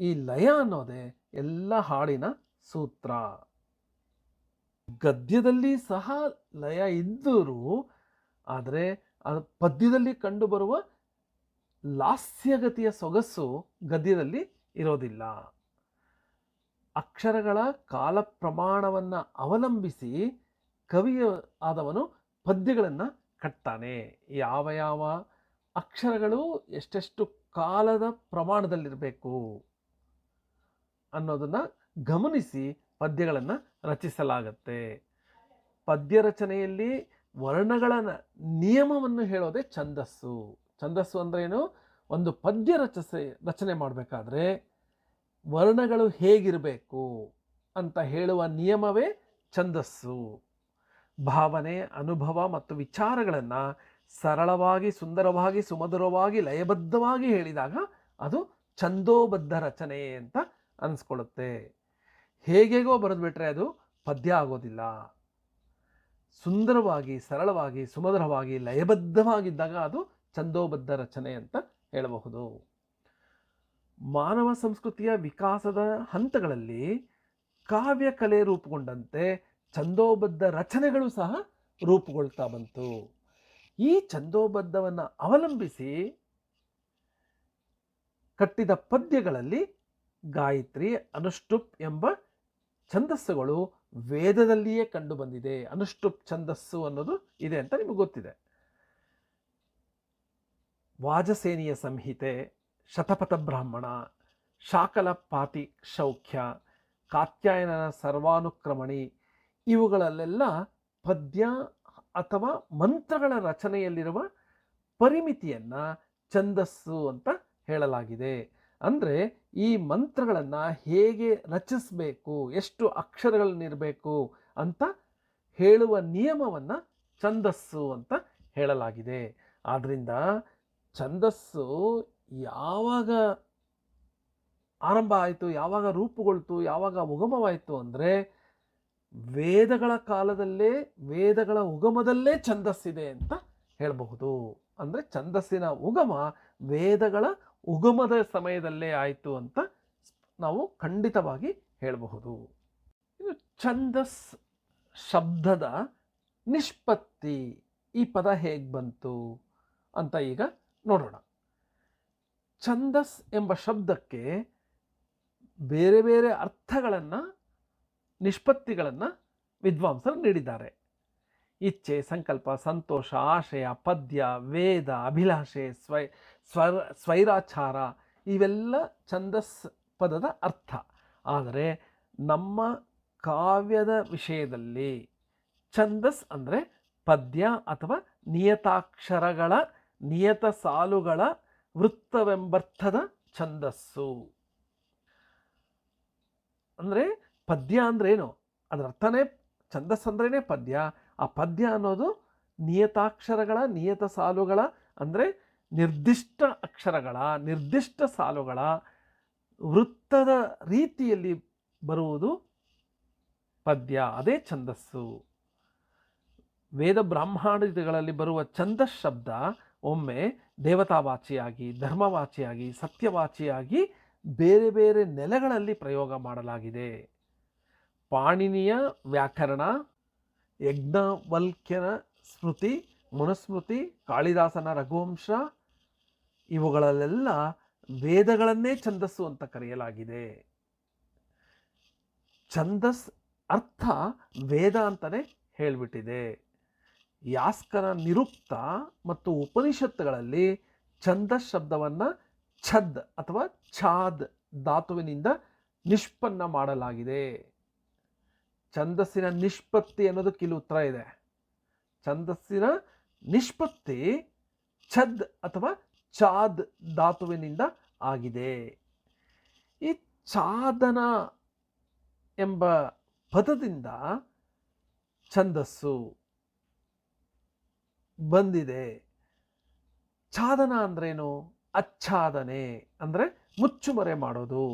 ಈ ಲಯ ಅನ್ನೋದೇ ಎಲ್ಲ ಹಾಡಿನ ಸೂತ್ರ. ಗದ್ಯದಲ್ಲಿ ಸಹ ಲಯ ಇದ್ದರೂ ಆದರೆ ಪದ್ಯದಲ್ಲಿ ಕಂಡುಬರುವ ಲಾಸ್ಯಗತಿಯ ಸೊಗಸು ಗದ್ಯದಲ್ಲಿ ಇರೋದಿಲ್ಲ. ಅಕ್ಷರಗಳ ಕಾಲ ಪ್ರಮಾಣವನ್ನು ಅವಲಂಬಿಸಿ ಕವಿಯ ಆದವನು ಪದ್ಯಗಳನ್ನು ಕಟ್ತಾನೆ. ಯಾವ ಯಾವ ಅಕ್ಷರಗಳು ಎಷ್ಟೆಷ್ಟು ಕಾಲದ ಪ್ರಮಾಣದಲ್ಲಿರಬೇಕು ಅನ್ನೋದನ್ನು ಗಮನಿಸಿ ಪದ್ಯಗಳನ್ನು ರಚಿಸಲಾಗತ್ತೆ. ಪದ್ಯ ರಚನೆಯಲ್ಲಿ ವರ್ಣಗಳ ನಿಯಮವನ್ನು ಹೇಳೋದೇ ಛಂದಸ್ಸು. ಛಂದಸ್ಸು ಅಂದ್ರೇನು? ಒಂದು ಪದ್ಯ ರಚನೆ ಮಾಡಬೇಕಾದ್ರೆ ವರ್ಣಗಳು ಹೇಗಿರಬೇಕು ಅಂತ ಹೇಳುವ ನಿಯಮವೇ ಛಂದಸ್ಸು. ಭಾವನೆ, ಅನುಭವ ಮತ್ತು ವಿಚಾರಗಳನ್ನು ಸರಳವಾಗಿ, ಸುಂದರವಾಗಿ, ಸುಮಧುರವಾಗಿ, ಲಯಬದ್ಧವಾಗಿ ಹೇಳಿದಾಗ ಅದು ಛಂದೋಬದ್ಧ ರಚನೆ ಅಂತ ಅನಿಸ್ಕೊಳ್ಳುತ್ತೆ. ಹೇಗೇಗೋ ಬರೆದ್ಬಿಟ್ರೆ ಅದು ಪದ್ಯ ಆಗೋದಿಲ್ಲ. ಸುಂದರವಾಗಿ, ಸರಳವಾಗಿ, ಸುಮಧುರವಾಗಿ, ಲಯಬದ್ಧವಾಗಿದ್ದಾಗ ಅದು ಛಂದೋಬದ್ಧ ರಚನೆ ಅಂತ ಹೇಳಬಹುದು. ಮಾನವ ಸಂಸ್ಕೃತಿಯ ವಿಕಾಸದ ಹಂತಗಳಲ್ಲಿ ಕಾವ್ಯ ಕಲೆ ರೂಪುಗೊಂಡಂತೆ ಛಂದೋಬದ್ಧ ರಚನೆಗಳು ಸಹ ರೂಪುಗೊಳ್ತಾ ಬಂತು. ಈ ಛಂದೋಬದ್ಧವನ್ನು ಅವಲಂಬಿಸಿ ಕಟ್ಟಿದ ಪದ್ಯಗಳಲ್ಲಿ ಗಾಯತ್ರಿ, ಅನುಷ್ಟುಪ್ ಎಂಬ ಛಂದಸ್ಸುಗಳು ವೇದದಲ್ಲಿಯೇ ಕಂಡು ಬಂದಿದೆ. ಅನುಷ್ಟುಪ್ ಛಂದಸ್ಸು ಅನ್ನೋದು ಇದೆ ಅಂತ ನಿಮಗೆ ಗೊತ್ತಿದೆ. ವಾಜಸೇನಿಯ ಸಂಹಿತೆ, ಶತಪಥ ಬ್ರಾಹ್ಮಣ, ಶಾಕಲ ಪಾತಿ ಶೌಖ್ಯ, ಕಾತ್ಯಾಯನನ ಸರ್ವಾನುಕ್ರಮಣಿ ಇವುಗಳಲ್ಲೆಲ್ಲ ಪದ್ಯ ಅಥವಾ ಮಂತ್ರಗಳ ರಚನೆಯಲ್ಲಿರುವ ಪರಿಮಿತಿಯನ್ನು ಛಂದಸ್ಸು ಅಂತ ಹೇಳಲಾಗಿದೆ. ಅಂದರೆ ಈ ಮಂತ್ರಗಳನ್ನು ಹೇಗೆ ರಚಿಸಬೇಕು, ಎಷ್ಟು ಅಕ್ಷರಗಳನ್ನಿರಬೇಕು ಅಂತ ಹೇಳುವ ನಿಯಮವನ್ನು ಛಂದಸ್ಸು ಅಂತ ಹೇಳಲಾಗಿದೆ. ಆದ್ದರಿಂದ ಛಂದಸ್ಸು ಯಾವಾಗ ಆರಂಭ ಆಯಿತು, ಯಾವಾಗ ರೂಪುಗೊಳ್ತು, ಯಾವಾಗ ಉಗಮವಾಯಿತು ಅಂದರೆ ವೇದಗಳ ಕಾಲದಲ್ಲೇ, ವೇದಗಳ ಉಗಮದಲ್ಲೇ ಛಂದಸ್ಸಿದೆ ಅಂತ ಹೇಳಬಹುದು. ಅಂದರೆ ಛಂದಸ್ಸಿನ ಉಗಮ ವೇದಗಳ ಉಗಮದ ಸಮಯದಲ್ಲೇ ಆಯಿತು ಅಂತ ನಾವು ಖಂಡಿತವಾಗಿ ಹೇಳಬಹುದು. ಇನ್ನು ಛಂದಸ್ ಶಬ್ದದ ನಿಷ್ಪತ್ತಿ, ಈ ಪದ ಹೇಗೆ ಬಂತು ಅಂತ ಈಗ ನೋಡೋಣ. ಛಂದಸ್ ಎಂಬ ಶಬ್ದಕ್ಕೆ ಬೇರೆ ಬೇರೆ ಅರ್ಥಗಳನ್ನು, ನಿಷ್ಪತ್ತಿಗಳನ್ನು ವಿದ್ವಾಂಸರು ನೀಡಿದ್ದಾರೆ. ಇಚ್ಛೆ, ಸಂಕಲ್ಪ, ಸಂತೋಷ, ಆಶಯ, ಪದ್ಯ, ವೇದ, ಅಭಿಲಾಷೆ, ಸ್ವೈರಾಚಾರ ಇವೆಲ್ಲ ಛಂದಸ್ ಪದದ ಅರ್ಥ. ಆದರೆ ನಮ್ಮ ಕಾವ್ಯದ ವಿಷಯದಲ್ಲಿ ಛಂದಸ್ ಅಂದರೆ ಪದ್ಯ ಅಥವಾ ನಿಯತಾಕ್ಷರಗಳ, ನಿಯತ ಸಾಲುಗಳ ವೃತ್ತವೆಂಬರ್ಥದ ಛಂದಸ್ಸು. ಅಂದರೆ ಪದ್ಯ ಅಂದ್ರೇನು? ಅದರ ಅರ್ಥನೇ ಛಂದಸ್ ಅಂದ್ರೇ ಪದ್ಯ. ಆ ಪದ್ಯ ಅನ್ನೋದು ನಿಯತಾಕ್ಷರಗಳ, ನಿಯತ ಸಾಲುಗಳ, ಅಂದರೆ ನಿರ್ದಿಷ್ಟ ಅಕ್ಷರಗಳ, ನಿರ್ದಿಷ್ಟ ಸಾಲುಗಳ ವೃತ್ತದ ರೀತಿಯಲ್ಲಿ ಬರುವುದು ಪದ್ಯ. ಅದೇ ಛಂದಸ್ಸು. ವೇದ ಬ್ರಾಹ್ಮಣಗಳಲ್ಲಿ ಬರುವ ಛಂದಸ್ ಶಬ್ದ ಒಮ್ಮೆ ದೇವತಾವಾಚಿಯಾಗಿ, ಧರ್ಮವಾಚಿಯಾಗಿ, ಸತ್ಯವಾಚಿಯಾಗಿ ಬೇರೆ ಬೇರೆ ನೆಲೆಗಳಲ್ಲಿ ಪ್ರಯೋಗ ಮಾಡಲಾಗಿದೆ. ಪಾಣಿನಿಯ ವ್ಯಾಕರಣ, ಯಜ್ಞವಲ್ಕ್ಯನ ಸ್ಮೃತಿ, ಮನುಸ್ಮೃತಿ, ಕಾಳಿದಾಸನ ರಘುವಂಶ ಇವುಗಳಲ್ಲೆಲ್ಲ ವೇದಗಳನ್ನೇ ಛಂದಸ್ಸು ಅಂತ ಕರೆಯಲಾಗಿದೆ. ಛಂದಸ್ ಅರ್ಥ ವೇದ ಅಂತಲೇ ಹೇಳಿಬಿಟ್ಟಿದೆ. ಯಾಸ್ಕನ ನಿರುಕ್ತ ಮತ್ತು ಉಪನಿಷತ್ತುಗಳಲ್ಲಿ ಛಂದಸ್ ಶಬ್ದವನ್ನು ಛದ್ ಅಥವಾ ಛಾದ್ ಧಾತುವಿನಿಂದ ನಿಷ್ಪನ್ನ ಮಾಡಲಾಗಿದೆ. ಛಂದಸ್ಸಿನ ನಿಷ್ಪತ್ತಿ ಅನ್ನೋದಕ್ಕೆ ಇಲ್ಲಿ ಉತ್ತರ ಇದೆ. ಛಂದಸ್ಸಿನ ನಿಷ್ಪತ್ತಿ ಛದ್ ಅಥವಾ ಚಾದ್ ಧಾತುವಿನಿಂದ ಆಗಿದೆ. ಈ ಚಾದನ ಎಂಬ ಪದದಿಂದ ಛಂದಸ್ಸು ಬಂದಿದೆ. ಛಾದನ ಅಂದ್ರೇನು? ಆಚ್ಛಾದನೆ ಅಂದರೆ ಮುಚ್ಚುಮರೆ ಮಾಡೋದು.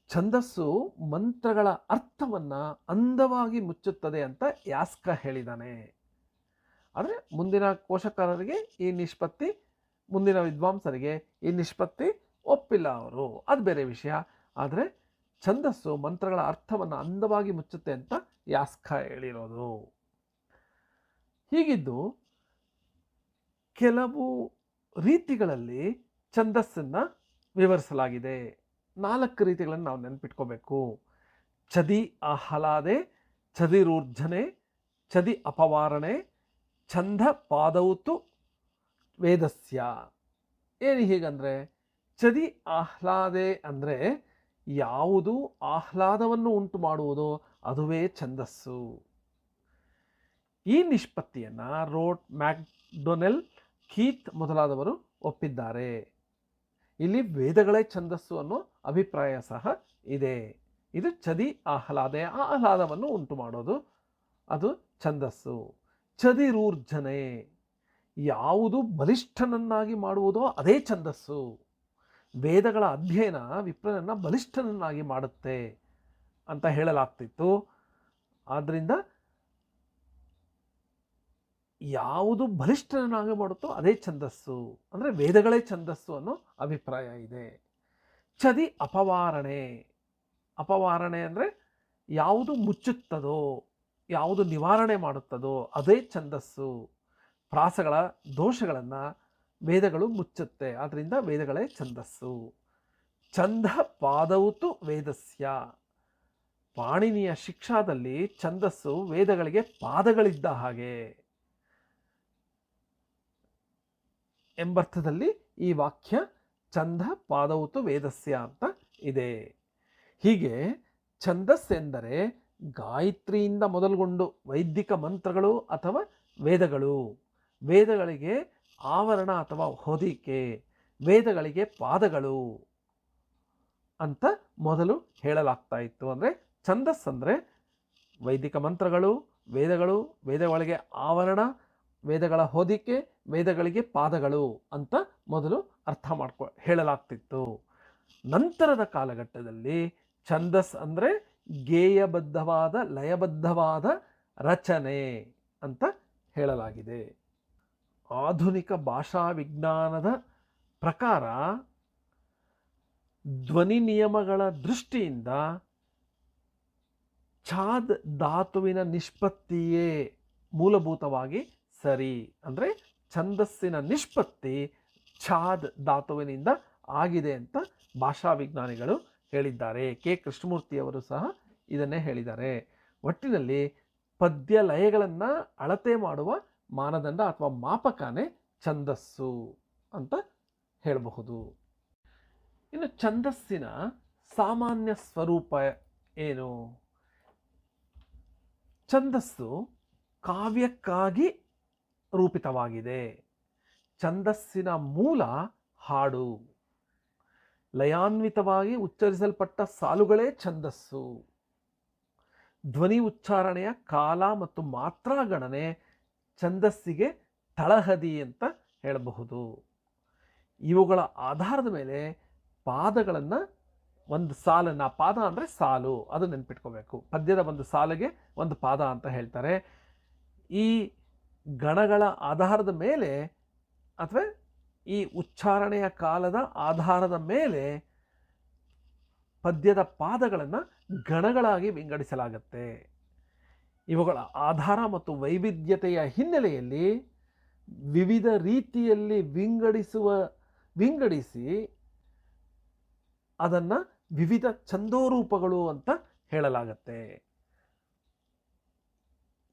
ಛಂದಸ್ಸು ಮಂತ್ರಗಳ ಅರ್ಥವನ್ನ ಅಂದವಾಗಿ ಮುಚ್ಚುತ್ತದೆ ಅಂತ ಯಾಸ್ಕ ಹೇಳಿದಾನೆ. ಆದರೆ ಮುಂದಿನ ಕೋಶಕಾರರಿಗೆ ಈ ನಿಷ್ಪತ್ತಿ, ಮುಂದಿನ ವಿದ್ವಾಂಸರಿಗೆ ಈ ನಿಷ್ಪತ್ತಿ ಒಪ್ಪಿಲ್ಲ ಅವರು, ಅದು ಬೇರೆ ವಿಷಯ. ಆದರೆ ಛಂದಸ್ಸು ಮಂತ್ರಗಳ ಅರ್ಥವನ್ನು ಅಂದವಾಗಿ ಮುಚ್ಚುತ್ತೆ ಅಂತ ಯಾಸ್ಕ ಹೇಳಿರೋದು. ಹೀಗಿದ್ದು ಕೆಲವು ರೀತಿಗಳಲ್ಲಿ ಛಂದಸ್ಸನ್ನು ವಿವರಿಸಲಾಗಿದೆ. 4 ರೀತಿಗಳನ್ನು ನಾವು ನೆನ್ಪಿಟ್ಕೋಬೇಕು. ಚದಿ ಆಹ್ಲಾದೆ, ಚದಿರೂರ್ಜನೆ, ಚದಿ ಅಪವಾರಣೆ, ಛಂದ ಪಾದೌತು ವೇದಸ್ಯ. ಏನು ಹೀಗಂದ್ರೆ, ಚದಿ ಆಹ್ಲಾದೆ ಅಂದರೆ ಯಾವುದು ಆಹ್ಲಾದವನ್ನು ಉಂಟು ಮಾಡುವುದೋ ಅದುವೇ ಛಂದಸ್ಸು. ಈ ನಿಷ್ಪತ್ತಿಯನ್ನು ರೋಟ್, ಮ್ಯಾಕ್ಡೊನೆಲ್, ಕೀತ್ ಮೊದಲಾದವರು ಒಪ್ಪಿದ್ದಾರೆ. ಇಲ್ಲಿ ವೇದಗಳೇ ಛಂದಸ್ಸು ಅನ್ನೋ ಅಭಿಪ್ರಾಯ ಸಹ ಇದೆ. ಇದು ಚದಿ ಆಹ್ಲಾದೆ, ಆಹ್ಲಾದವನ್ನು ಉಂಟು ಮಾಡೋದು, ಅದು ಛಂದಸ್ಸು. ಚದಿರೂರ್ಜನೆ, ಯಾವುದು ಬಲಿಷ್ಠನನ್ನಾಗಿ ಮಾಡುವುದೋ ಅದೇ ಛಂದಸ್ಸು. ವೇದಗಳ ಅಧ್ಯಯನ ವಿಪ್ರನನ್ನು ಬಲಿಷ್ಠನನ್ನಾಗಿ ಮಾಡುತ್ತೆ ಅಂತ ಹೇಳಲಾಗ್ತಿತ್ತು. ಆದ್ದರಿಂದ ಯಾವುದು ಬಲಿಷ್ಠನನ್ನಾಗಿ ಮಾಡುತ್ತೋ ಅದೇ ಛಂದಸ್ಸು, ಅಂದರೆ ವೇದಗಳೇ ಛಂದಸ್ಸು ಅನ್ನೋ ಅಭಿಪ್ರಾಯ ಇದೆ. ಚದಿ ಅಪವಾರಣೆ, ಅಪವಾರಣೆ ಅಂದರೆ ಯಾವುದು ಮುಚ್ಚುತ್ತದೋ, ಯಾವುದು ನಿವಾರಣೆ ಮಾಡುತ್ತದೋ ಅದೇ ಛಂದಸ್ಸು. ಪ್ರಾಸಗಳ ದೋಷಗಳನ್ನು ವೇದಗಳು ಮುಚ್ಚುತ್ತೆ, ಆದ್ದರಿಂದ ವೇದಗಳೇ ಛಂದಸ್ಸು. ಛಂದ ಪಾದೌತು ವೇದಸ್ಯ, ಪಾಣಿನಿಯ ಶಿಕ್ಷಾದಲ್ಲಿ ಛಂದಸ್ಸು ವೇದಗಳಿಗೆ ಪಾದಗಳಿದ್ದ ಹಾಗೆ ಎಂಬರ್ಥದಲ್ಲಿ ಈ ವಾಕ್ಯ ಛಂದ ಪಾದೌತು ವೇದಸ್ಯ ಅಂತ ಇದೆ. ಹೀಗೆ ಛಂದಸ್ಸೆಂದರೆ ಗಾಯತ್ರಿಯಿಂದ ಮೊದಲುಗೊಂಡು ವೈದಿಕ ಮಂತ್ರಗಳು ಅಥವಾ ವೇದಗಳು, ವೇದಗಳಿಗೆ ಆವರಣ ಅಥವಾ ಹೊದಿಕೆ, ವೇದಗಳಿಗೆ ಪಾದಗಳು ಅಂತ ಮೊದಲು ಹೇಳಲಾಗ್ತಾ ಇತ್ತು. ಅಂದರೆ ಛಂದಸ್ ಅಂದರೆ ವೈದಿಕ ಮಂತ್ರಗಳು, ವೇದಗಳು, ವೇದಗಳಿಗೆ ಆವರಣ, ವೇದಗಳ ಹೊದಿಕೆ, ವೇದಗಳಿಗೆ ಪಾದಗಳು ಅಂತ ಮೊದಲು ಹೇಳಲಾಗ್ತಿತ್ತು. ನಂತರದ ಕಾಲಘಟ್ಟದಲ್ಲಿ ಛಂದಸ್ ಅಂದರೆ ಗೇಯಬದ್ಧವಾದ, ಲಯಬದ್ಧವಾದ ರಚನೆ ಅಂತ ಹೇಳಲಾಗಿದೆ. ಆಧುನಿಕ ಭಾಷಾ ವಿಜ್ಞಾನದ ಪ್ರಕಾರ ಧ್ವನಿ ನಿಯಮಗಳ ದೃಷ್ಟಿಯಿಂದ ಛಾದ್ ಧಾತುವಿನ ನಿಷ್ಪತ್ತಿಯೇ ಮೂಲಭೂತವಾಗಿ ಸರಿ. ಅಂದರೆ ಛಂದಸ್ಸಿನ ನಿಷ್ಪತ್ತಿ ಛಾದ್ ಧಾತುವಿನಿಂದ ಆಗಿದೆ ಅಂತ ಭಾಷಾ ವಿಜ್ಞಾನಿಗಳು ಹೇಳಿದ್ದಾರೆ. ಕೆ ಕೃಷ್ಣಮೂರ್ತಿಯವರು ಸಹ ಇದನ್ನೇ ಹೇಳಿದ್ದಾರೆ. ಒಟ್ಟಿನಲ್ಲಿ ಪದ್ಯ ಲಯಗಳನ್ನು ಅಳತೆ ಮಾಡುವ ಮಾನದಂಡ ಅಥವಾ ಮಾಪಕನೇ ಛಂದಸ್ಸು ಅಂತ ಹೇಳಬಹುದು. ಇನ್ನು ಛಂದಸ್ಸಿನ ಸಾಮಾನ್ಯ ಸ್ವರೂಪ ಏನು? ಛಂದಸ್ಸು ಕಾವ್ಯಕ್ಕಾಗಿ ರೂಪಿತವಾಗಿದೆ. ಛಂದಸ್ಸಿನ ಮೂಲ ಹಾಡು. ಲಯಾನ್ವಿತವಾಗಿ ಉಚ್ಚರಿಸಲ್ಪಟ್ಟ ಸಾಲುಗಳೇ ಛಂದಸ್ಸು. ಧ್ವನಿ ಉಚ್ಚಾರಣೆಯ ಕಾಲ ಮತ್ತು ಮಾತ್ರಾ ಗಣನೆ ಛಂದಸ್ಸಿಗೆ ತಳಹದಿ ಅಂತ ಹೇಳಬಹುದು. ಇವುಗಳ ಆಧಾರದ ಮೇಲೆ ಪಾದಗಳನ್ನು, ಒಂದು ಸಾಲನ್ನು, ಪಾದ ಅಂದರೆ ಸಾಲು, ಅದು ನೆನ್ಪಿಟ್ಕೋಬೇಕು. ಪದ್ಯದ ಒಂದು ಸಾಲಿಗೆ ಒಂದು ಪಾದ ಅಂತ ಹೇಳ್ತಾರೆ. ಈ ಗಣಗಳ ಆಧಾರದ ಮೇಲೆ ಅಥವಾ ಈ ಉಚ್ಚಾರಣೆಯ ಕಾಲದ ಆಧಾರದ ಮೇಲೆ ಪದ್ಯದ ಪಾದಗಳನ್ನು ಗಣಗಳಾಗಿ ವಿಂಗಡಿಸಲಾಗುತ್ತೆ. ಇವುಗಳ ಆಧಾರ ಮತ್ತು ವೈವಿಧ್ಯತೆಯ ಹಿನ್ನೆಲೆಯಲ್ಲಿ ವಿವಿಧ ರೀತಿಯಲ್ಲಿ ವಿಂಗಡಿಸಿ ಅದನ್ನು ವಿವಿಧ ಛಂದೋರೂಪಗಳು ಅಂತ ಹೇಳಲಾಗತ್ತೆ.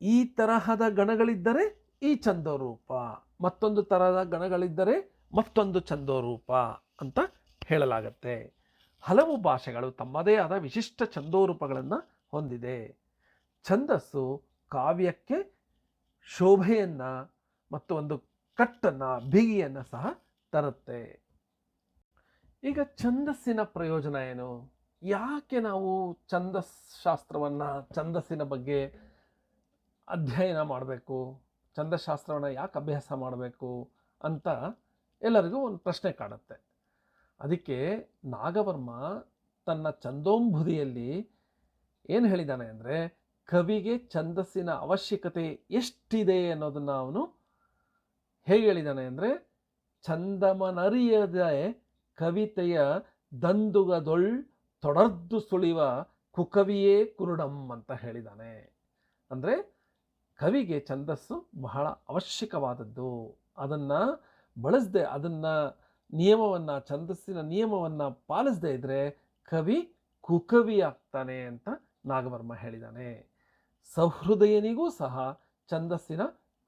ಈ ತರಹದ ಗಣಗಳಿದ್ದರೆ ಈ ಛಂದೋರೂಪ, ಮತ್ತೊಂದು ತರಹದ ಗಣಗಳಿದ್ದರೆ ಮತ್ತೊಂದು ಛಂದೋರೂಪ ಅಂತ ಹೇಳಲಾಗತ್ತೆ. ಹಲವು ಭಾಷೆಗಳು ತಮ್ಮದೇ ಆದ ವಿಶಿಷ್ಟ ಛಂದೋರೂಪಗಳನ್ನು ಹೊಂದಿದೆ. ಛಂದಸ್ಸು ಕಾವ್ಯಕ್ಕೆ ಶೋಭೆಯನ್ನು ಮತ್ತು ಒಂದು ಕಟ್ಟನ್ನು, ಬಿಗಿಯನ್ನು ಸಹ ತರುತ್ತೆ. ಈಗ ಛಂದಸ್ಸಿನ ಪ್ರಯೋಜನ ಏನು? ಯಾಕೆ ನಾವು ಛಂದಸ್ ಶಾಸ್ತ್ರವನ್ನು, ಛಂದಸ್ಸಿನ ಬಗ್ಗೆ ಅಧ್ಯಯನ ಮಾಡಬೇಕು? ಛಂದಶಾಸ್ತ್ರವನ್ನು ಯಾಕೆ ಅಭ್ಯಾಸ ಮಾಡಬೇಕು ಅಂತ ಎಲ್ಲರಿಗೂ ಒಂದು ಪ್ರಶ್ನೆ ಕಾಡುತ್ತೆ. ಅದಕ್ಕೆ ನಾಗವರ್ಮ ತನ್ನ ಛಂದೋಂಬುದಿಯಲ್ಲಿ ಏನು ಹೇಳಿದ್ದಾನೆ ಅಂದರೆ, ಕವಿಗೆ ಛಂದಸ್ಸಿನ ಅವಶ್ಯಕತೆ ಎಷ್ಟಿದೆ ಅನ್ನೋದನ್ನು ಅವನು ಹೇಗೆ ಹೇಳಿದ್ದಾನೆ ಅಂದರೆ, ಛಂದಮನರಿಯದೆ ಕವಿತೆಯ ದಂದುಗದೊಳ್ ತೊಡರ್ದು ಸುಳಿವ ಕುಕವಿಯೇ ಕುರುಡಂ ಅಂತ ಹೇಳಿದ್ದಾನೆ. ಅಂದರೆ ಕವಿಗೆ ಛಂದಸ್ಸು ಬಹಳ ಅವಶ್ಯಕವಾದದ್ದು. ಅದನ್ನು ಬಳಸದೆ, ಅದನ್ನು ನಿಯಮವನ್ನು, ಛಂದಸ್ಸಿನ ನಿಯಮವನ್ನು ಪಾಲಿಸದೇ ಇದ್ದರೆ ಕವಿ ಕುಕವಿ ಆಗ್ತಾನೆ ಅಂತ ನಾಗವರ್ಮ ಹೇಳಿದ್ದಾನೆ. ಸಹೃದಯನಿಗೂ ಸಹ ಛಂದಸ್ಸಿನ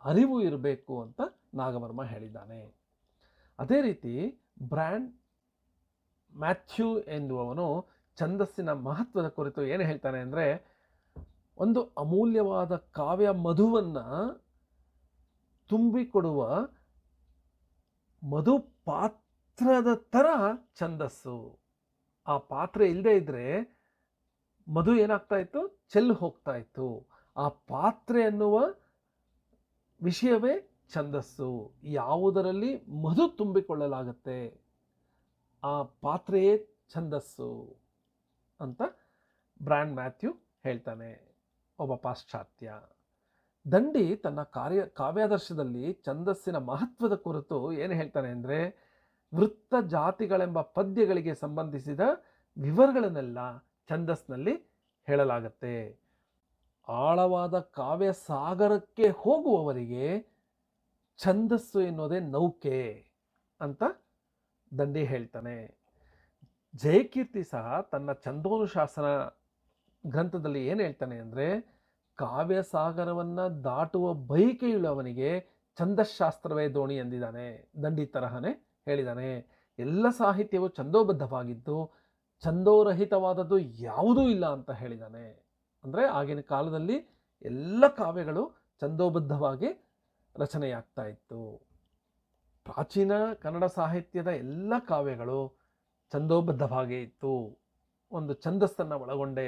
ಅರಿವು ಇರಬೇಕು ಅಂತ ನಾಗವರ್ಮ ಹೇಳಿದ್ದಾನೆ. ಅದೇ ರೀತಿ ಬ್ರ್ಯಾಂಡ್ ಮ್ಯಾಥ್ಯೂ ಎನ್ನುವವನು ಛಂದಸ್ಸಿನ ಮಹತ್ವದ ಕುರಿತು ಏನು ಹೇಳ್ತಾನೆ ಅಂದರೆ, ಒಂದು ಅಮೂಲ್ಯವಾದ ಕಾವ್ಯ ಮಧುವನ್ನು ತುಂಬಿಕೊಡುವ ಮಧು ಪಾತ್ರದ ಥರ ಛಂದಸ್ಸು. ಆ ಪಾತ್ರೆ ಇಲ್ಲದೆ ಇದ್ದರೆ ಮಧು ಏನಾಗ್ತಾ ಇತ್ತು, ಚೆಲ್ಲು ಹೋಗ್ತಾ ಇತ್ತು. ಆ ಪಾತ್ರೆ ಅನ್ನುವ ವಿಷಯವೇ ಛಂದಸ್ಸು. ಯಾವುದರಲ್ಲಿ ಮಧು ತುಂಬಿಕೊಳ್ಳಲಾಗುತ್ತೆ ಆ ಪಾತ್ರೆಯೇ ಛಂದಸ್ಸು ಅಂತ ಬ್ರ್ಯಾಂಡ್ ಮ್ಯಾಥ್ಯೂ ಹೇಳ್ತಾನೆ, ಒಬ್ಬ ಪಾಶ್ಚಾತ್ಯ. ದಂಡಿ ತನ್ನ ಕಾವ್ಯಾದರ್ಶದಲ್ಲಿ ಛಂದಸ್ಸಿನ ಮಹತ್ವದ ಕುರಿತು ಏನು ಹೇಳ್ತಾನೆ ಅಂದರೆ, ವೃತ್ತ ಜಾತಿಗಳೆಂಬ ಪದ್ಯಗಳಿಗೆ ಸಂಬಂಧಿಸಿದ ವಿವರಗಳನ್ನೆಲ್ಲ ಛಂದಸ್ನಲ್ಲಿ ಹೇಳಲಾಗತ್ತೆ. ಆಳವಾದ ಕಾವ್ಯ ಸಾಗರಕ್ಕೆ ಹೋಗುವವರಿಗೆ ಛಂದಸ್ಸು ಎನ್ನುವುದೇ ನೌಕೆ ಅಂತ ದಂಡಿ ಹೇಳ್ತಾನೆ. ಜಯಕೀರ್ತಿ ಸಹ ತನ್ನ ಛಂದೋನುಶಾಸನ ಗ್ರಂಥದಲ್ಲಿ ಏನು ಹೇಳ್ತಾನೆ ಅಂದರೆ, ಕಾವ್ಯ ಸಾಗರವನ್ನು ದಾಟುವ ಬಯಕೆಯುಳ್ಳವನಿಗೆ ಛಂದಶಾಸ್ತ್ರವೇ ದೋಣಿ ಎಂದಿದ್ದಾನೆ. ದಂಡಿ ತರಹನೇ ಹೇಳಿದ್ದಾನೆ. ಎಲ್ಲ ಸಾಹಿತ್ಯವು ಛಂದೋಬದ್ಧವಾಗಿದ್ದು ಛಂದೋರಹಿತವಾದದ್ದು ಯಾವುದೂ ಇಲ್ಲ ಅಂತ ಹೇಳಿದ್ದಾನೆ. ಅಂದರೆ ಆಗಿನ ಕಾಲದಲ್ಲಿ ಎಲ್ಲ ಕಾವ್ಯಗಳು ಛಂದೋಬದ್ಧವಾಗಿ ರಚನೆಯಾಗ್ತಾ ಇತ್ತು. ಪ್ರಾಚೀನ ಕನ್ನಡ ಸಾಹಿತ್ಯದ ಎಲ್ಲ ಕಾವ್ಯಗಳು ಛಂದೋಬದ್ಧವಾಗೇ ಇತ್ತು, ಒಂದು ಛಂದಸ್ಸನ್ನು ಒಳಗೊಂಡೇ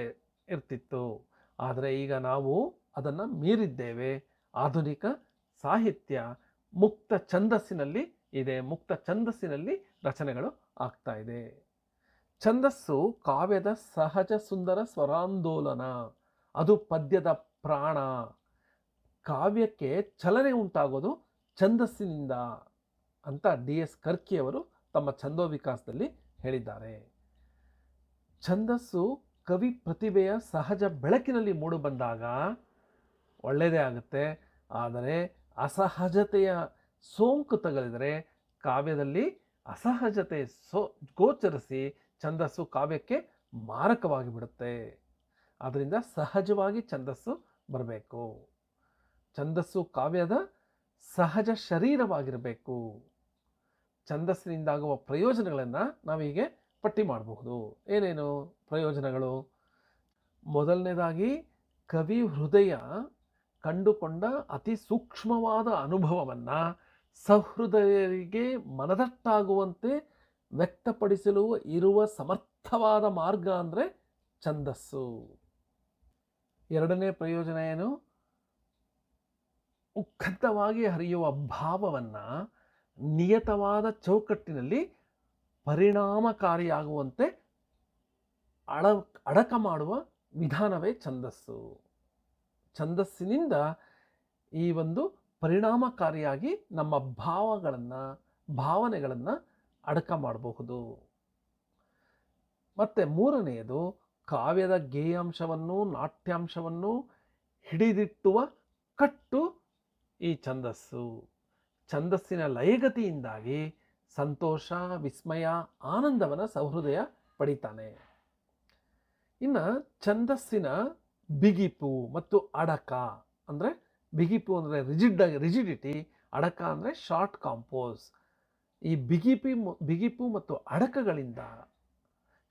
ಇರ್ತಿತ್ತು. ಆದರೆ ಈಗ ನಾವು ಅದನ್ನು ಮೀರಿದ್ದೇವೆ. ಆಧುನಿಕ ಸಾಹಿತ್ಯ ಮುಕ್ತ ಛಂದಸ್ಸಿನಲ್ಲಿ ಇದೆ, ಮುಕ್ತ ಛಂದಸ್ಸಿನಲ್ಲಿ ರಚನೆಗಳು ಆಗ್ತಾ ಇದೆ. ಛಂದಸ್ಸು ಕಾವ್ಯದ ಸಹಜ ಸುಂದರ ಸ್ವರಾಂದೋಲನ, ಅದು ಪದ್ಯದ ಪ್ರಾಣ. ಕಾವ್ಯಕ್ಕೆ ಚಲನೆ ಉಂಟಾಗೋದು ಛಂದಸ್ಸಿನಿಂದ ಅಂತ DS ಕರ್ಕಿಯವರು ತಮ್ಮ ಛಂದೋ ವಿಕಾಸದಲ್ಲಿ ಹೇಳಿದ್ದಾರೆ. ಛಂದಸ್ಸು ಕವಿ ಪ್ರತಿಭೆಯ ಸಹಜ ಬೆಳಕಿನಲ್ಲಿ ಮೂಡಿಬಂದಾಗ ಒಳ್ಳೆಯದೇ ಆಗುತ್ತೆ. ಆದರೆ ಅಸಹಜತೆಯ ಸೋಂಕು ತಗಲಿದರೆ ಕಾವ್ಯದಲ್ಲಿ ಅಸಹಜತೆ ಗೋಚರಿಸಿ ಛಂದಸ್ಸು ಕಾವ್ಯಕ್ಕೆ ಮಾರಕವಾಗಿ ಬಿಡುತ್ತೆ. ಆದ್ದರಿಂದ ಸಹಜವಾಗಿ ಛಂದಸ್ಸು ಬರಬೇಕು. ಛಂದಸ್ಸು ಕಾವ್ಯದ ಸಹಜ ಶರೀರವಾಗಿರಬೇಕು. ಛಂದಸ್ಸಿನಿಂದಾಗುವ ಪ್ರಯೋಜನಗಳನ್ನು ನಾವೀಗೆ ಪಟ್ಟಿ ಮಾಡಬಹುದು. ಏನೇನು ಪ್ರಯೋಜನಗಳು? ಮೊದಲನೇದಾಗಿ, ಕವಿ ಹೃದಯ ಕಂಡುಕೊಂಡ ಅತಿ ಸೂಕ್ಷ್ಮವಾದ ಅನುಭವವನ್ನು ಸಹೃದಯರಿಗೆ ಮನದಟ್ಟಾಗುವಂತೆ ವ್ಯಕ್ತಪಡಿಸಲು ಇರುವ ಸಮರ್ಥವಾದ ಮಾರ್ಗ ಅಂದರೆ ಛಂದಸ್ಸು. ಎರಡನೇ ಪ್ರಯೋಜನ ಏನು? ಉಖದ್ದವಾಗಿ ಹರಿಯುವ ಭಾವವನ್ನು ನಿಯತವಾದ ಚೌಕಟ್ಟಿನಲ್ಲಿ ಪರಿಣಾಮಕಾರಿಯಾಗುವಂತೆ ಅಡಕ ಮಾಡುವ ವಿಧಾನವೇ ಛಂದಸ್ಸು. ಛಂದಸ್ಸಿನಿಂದ ಈ ಒಂದು ಪರಿಣಾಮಕಾರಿಯಾಗಿ ನಮ್ಮ ಭಾವನೆಗಳನ್ನು ಅಡಕ ಮಾಡಬಹುದು. ಮತ್ತು ಮೂರನೆಯದು, ಕಾವ್ಯದ ಗೇಯಾಂಶವನ್ನು ನಾಟ್ಯಾಂಶವನ್ನು ಹಿಡಿದಿಟ್ಟುವ ಕಟ್ಟು ಈ ಛಂದಸ್ಸು. ಛಂದಸ್ಸಿನ ಲಯಗತಿಯಿಂದಾಗಿ ಸಂತೋಷ, ವಿಸ್ಮಯ, ಆನಂದವನ್ನು ಸಹೃದಯ ಪಡಿತಾನೆ. ಇನ್ನು ಛಂದಸ್ಸಿನ ಬಿಗಿಪು ಮತ್ತು ಅಡಕ ಅಂದರೆ, ಬಿಗಿಪು ಅಂದರೆ ರಿಜಿಡಿಟಿ, ಅಡಕ ಅಂದರೆ ಶಾರ್ಟ್ ಕಾಂಪೋಸ್. ಈ ಬಿಗಿಪು ಮತ್ತು ಅಡಕಗಳಿಂದ